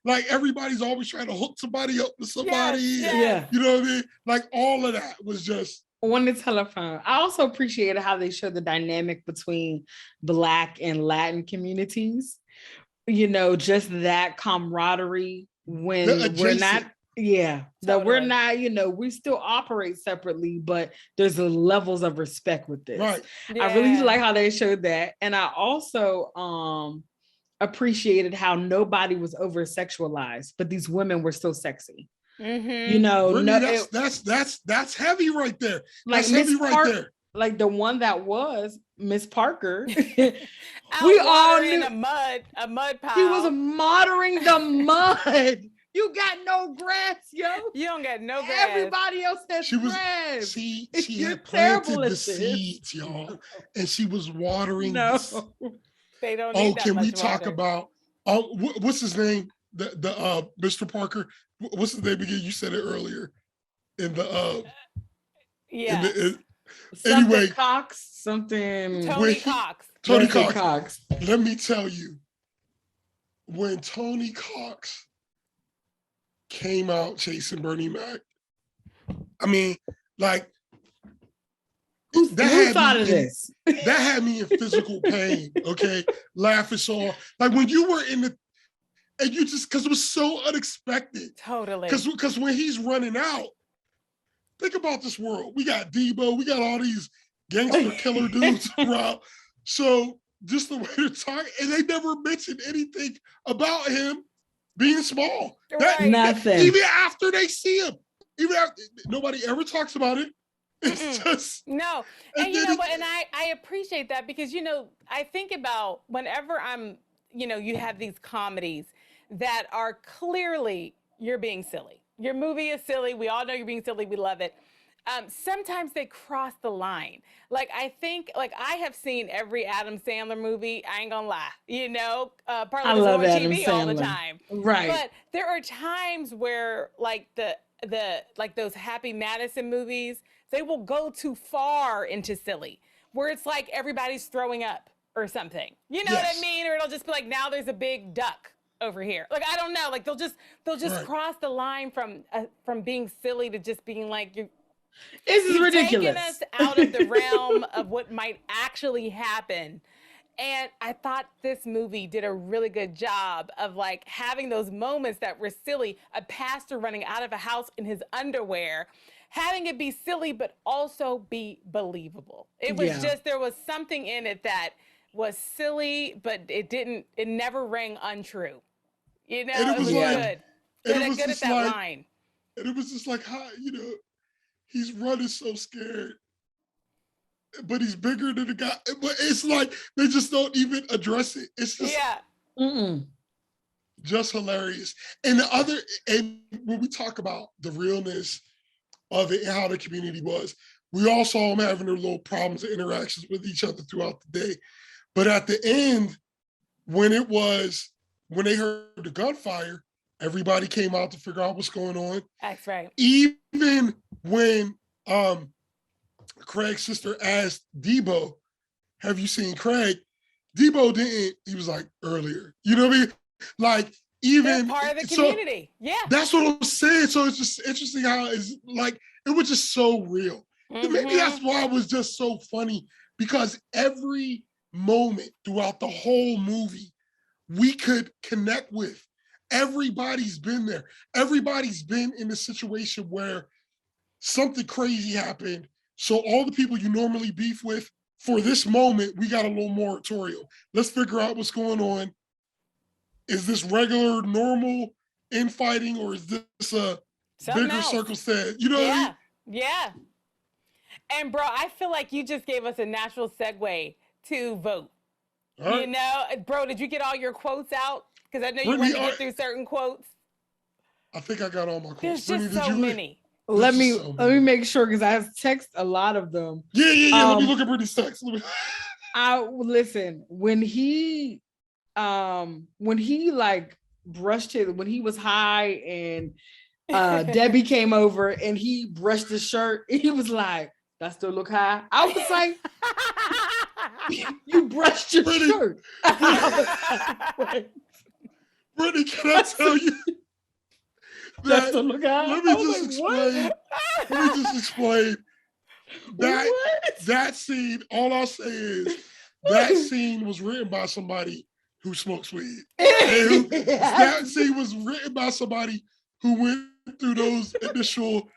like everybody's always trying to hook somebody up with somebody. Yeah. You know what I mean? Like all of that was just. On the telephone. I also appreciated how they showed the dynamic between Black and Latin communities. Just that camaraderie when we're not. Yeah, that we're not, we still operate separately, but there's levels of respect with this. Right. Yeah. I really like how they showed that. And I also appreciated how nobody was over sexualized, but these women were still sexy. Mm-hmm. Brittany, that's heavy right there. Like Miss Parker, like the one that was Miss Parker. We all knew a mud pile. He was mottering the mud. You got no grass, yo. You don't got no grass. Everybody else has grass. She had planted the seeds, y'all, and she was watering. No, they don't. Need can we talk about? What's his name? The Mr. Parker. What's his name again? You said it earlier. In the yeah. Anyway, Cox. Something. Tony Cox. Tony Russell Cox. Let me tell you, when Tony Cox came out chasing Bernie Mac, I mean, like, Who thought of this? That had me in physical pain, okay? Laughing so hard. Like when you were in the, and you just, because it was so unexpected. Totally. Because when he's running out, think about this world. We got Debo, we got all these gangster killer dudes around. So just the way they're talking, and they never mentioned anything about him being small. Nothing. Even after they see him, even after, nobody ever talks about it. It's just no. And you know what? And I appreciate that because, you know, I think about whenever I'm, you know, you have these comedies that are clearly you're being silly. Your movie is silly. We all know you're being silly. We love it. Sometimes they cross the line. Like, I think, like, I have seen every Adam Sandler movie. I ain't gonna lie, you know, partly because I'm on TV all the time. Right. But there are times where, like, like those Happy Madison movies, they will go too far into silly, where it's like everybody's throwing up or something. You know what I mean? Or it'll just be like, now there's a big duck over here. Like, I don't know. Like, they'll just cross the line from being silly to just being like, this is ridiculous. Taking us out of the realm of what might actually happen. And I thought this movie did a really good job of like having those moments that were silly. A pastor running out of a house in his underwear, having it be silly, but also be believable. It was just, there was something in it that was silly, but it never rang untrue. You know, it was good. Good at that line. And it was just like, how, you know, he's running so scared, but he's bigger than the guy. But it's like, they just don't even address it. It's just just hilarious. And and when we talk about the realness of it and how the community was, we all saw them having their little problems and interactions with each other throughout the day. But at the end, when they heard the gunfire, everybody came out to figure out what's going on. That's right. Even when Craig's sister asked Debo, have you seen Craig? Debo didn't, he was like, earlier. You know what I mean? Like, even they're part of the community. That's what I'm saying. So it's just interesting how it's like, it was just so real. And maybe that's why it was just so funny, because every moment throughout the whole movie, we could connect with. Everybody's been there. Everybody's been in a situation where something crazy happened. So all the people you normally beef with, for this moment, we got a little moratorium. Let's figure out what's going on. Is this regular, normal infighting, or is this a bigger circumstance? You know what I mean? Yeah. And bro, I feel like you just gave us a natural segue to vote. Right. You know, bro, did you get all your quotes out? Because I know you want to get through certain quotes. I think I got all my quotes. There's just so many. Let me make sure, because I have text a lot of them. Yeah. Let me look at Brittany's text. Listen, when he like brushed when he was high and Debbie came over and he brushed his shirt, he was like, "That still look high." I was like, "You brushed your shirt." Brittany, can I tell you? That still look high. Let me just explain that scene. All I'll say is that scene was written by somebody who smokes weed. That scene was written by somebody who went through those initial,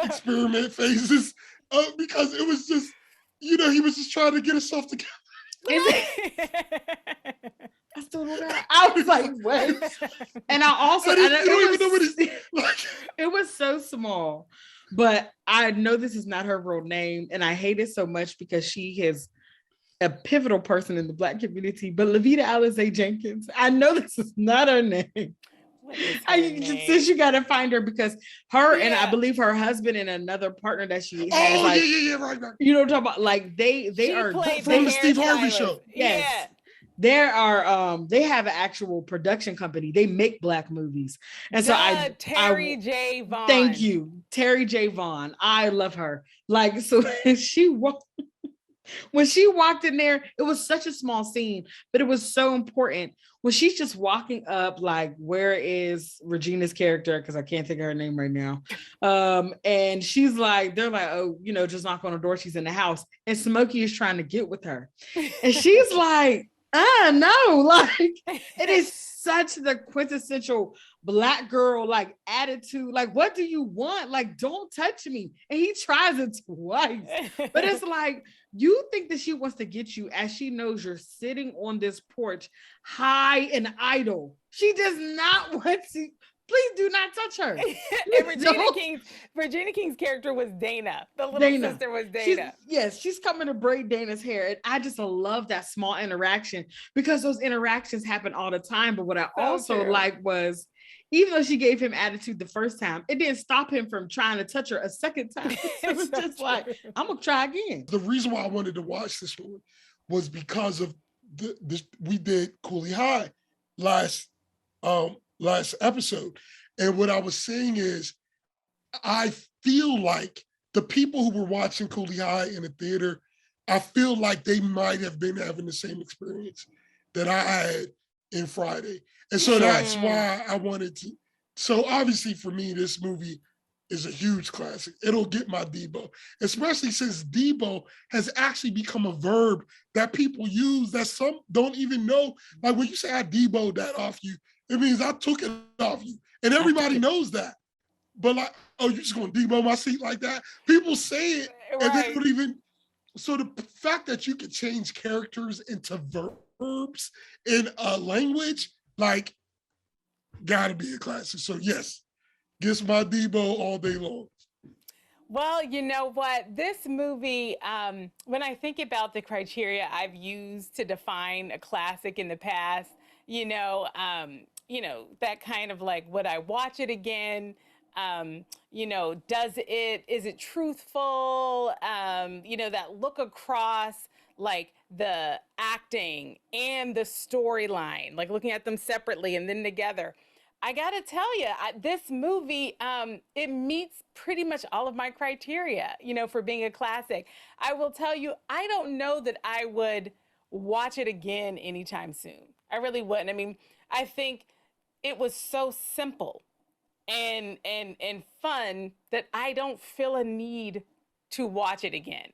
experiment phases, because it was just, he was just trying to get himself together. I still know that. I was like, what? And I also, it was so small, but I know this is not her real name, and I hate it so much because she is a pivotal person in the Black community. But Levita Alizé Jenkins, I know this is not her name. Since you gotta find her, because her and I believe her husband and another partner that she has, right. You know what I'm talking about? Like they are from the Steve Harvey show. Yes. Yeah. There are they have an actual production company. They make Black movies. And so Terry J. Vaughn. Thank you. Terry J. Vaughn. I love her. Like, so she walked. When she walked in there, it was such a small scene, but it was so important. When she's just walking up, like, where is Regina's character? Because I can't think of her name right now. And she's like, they're like, oh, just knock on the door. She's in the house. And Smokey is trying to get with her. And she's like, no, like, it is such the quintessential Black girl like attitude. Like, what do you want? Like, don't touch me. And he tries it twice. But it's like, you think that she wants to get you as she knows you're sitting on this porch high and idle. She does not want to. Please do not touch her. And Regina King's character was Dana. The little sister was Dana. She's coming to braid Dana's hair. And I just love that small interaction because those interactions happen all the time. But what I also like was, even though she gave him attitude the first time, it didn't stop him from trying to touch her a second time. It was just like, I'm going to try again. The reason why I wanted to watch this one was because of we did Cooley High last episode. And what I was saying is, I feel like the people who were watching Cooley High in the theater, I feel like they might have been having the same experience that I had in Friday. And so that's why I wanted to. So obviously for me, this movie is a huge classic. It'll get my Debo, especially since Debo has actually become a verb that people use that some don't even know. Like when you say I Deboed that off you, it means I took it off you. And everybody knows that. But like, oh, you're just going to Debo my seat like that? People say it and they don't even. So the fact that you can change characters into verbs in a language, like, gotta be a classic. So yes, gets my Debo all day long. Well, you know what? This movie, when I think about the criteria I've used to define a classic in the past, that kind of like, would I watch it again? Is it truthful? That look across like the acting and the storyline, like looking at them separately and then together. I gotta tell you, this movie, it meets pretty much all of my criteria, for being a classic. I will tell you, I don't know that I would watch it again anytime soon. I really wouldn't. I mean, I think it was so simple and fun that I don't feel a need to watch it again.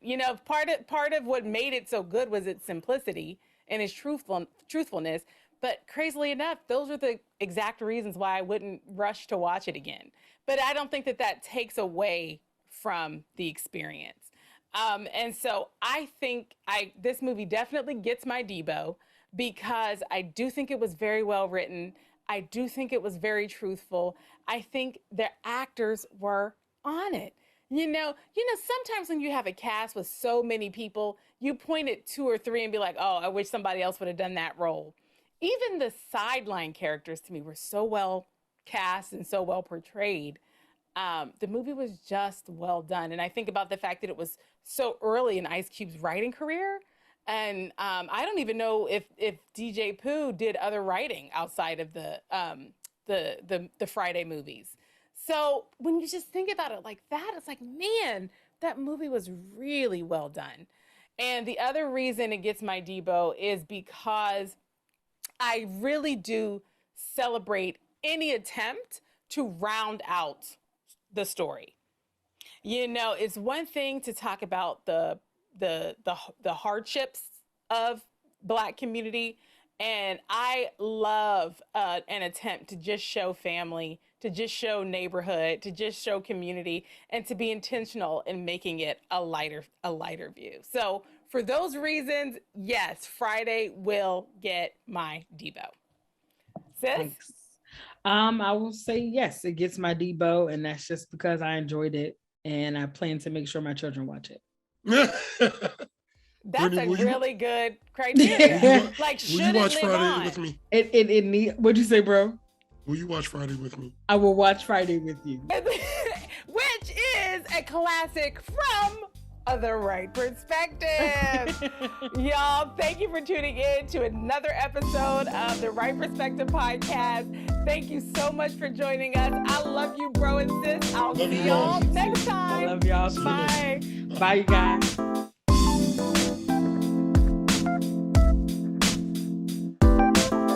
Part of what made it so good was its simplicity and its truthfulness. But crazily enough, those are the exact reasons why I wouldn't rush to watch it again. But I don't think that takes away from the experience. And so I think this movie definitely gets my Debo because I do think it was very well written. I do think it was very truthful. I think the actors were on it. Sometimes when you have a cast with so many people, you point at 2 or 3 and be like, oh, I wish somebody else would have done that role. Even the sideline characters to me were so well cast and so well portrayed. The movie was just well done. And I think about the fact that it was so early in Ice Cube's writing career. And I don't even know if DJ Pooh did other writing outside of the Friday movies. So when you just think about it like that, it's like, man, that movie was really well done. And the other reason it gets my Debo is because I really do celebrate any attempt to round out the story. It's one thing to talk about the hardships of Black community, and I love an attempt to just show family, to just show neighborhood, to just show community, and to be intentional in making it a lighter view. So for those reasons, yes, Friday will get my Debo. Sis? Thanks. I will say yes, it gets my Debo, and that's just because I enjoyed it, and I plan to make sure my children watch it. That's a really good criteria. Like, should you watch Friday on? With me? What'd you say, bro? Will you watch Friday with me? I will watch Friday with you. Which is a classic from The Wright Perspective. Y'all, thank you for tuning in to another episode of the Wright Perspective podcast. Thank you so much for joining us. I love you, bro and sis. I'll see y'all next time. I love y'all. Bye. Bye, you guys.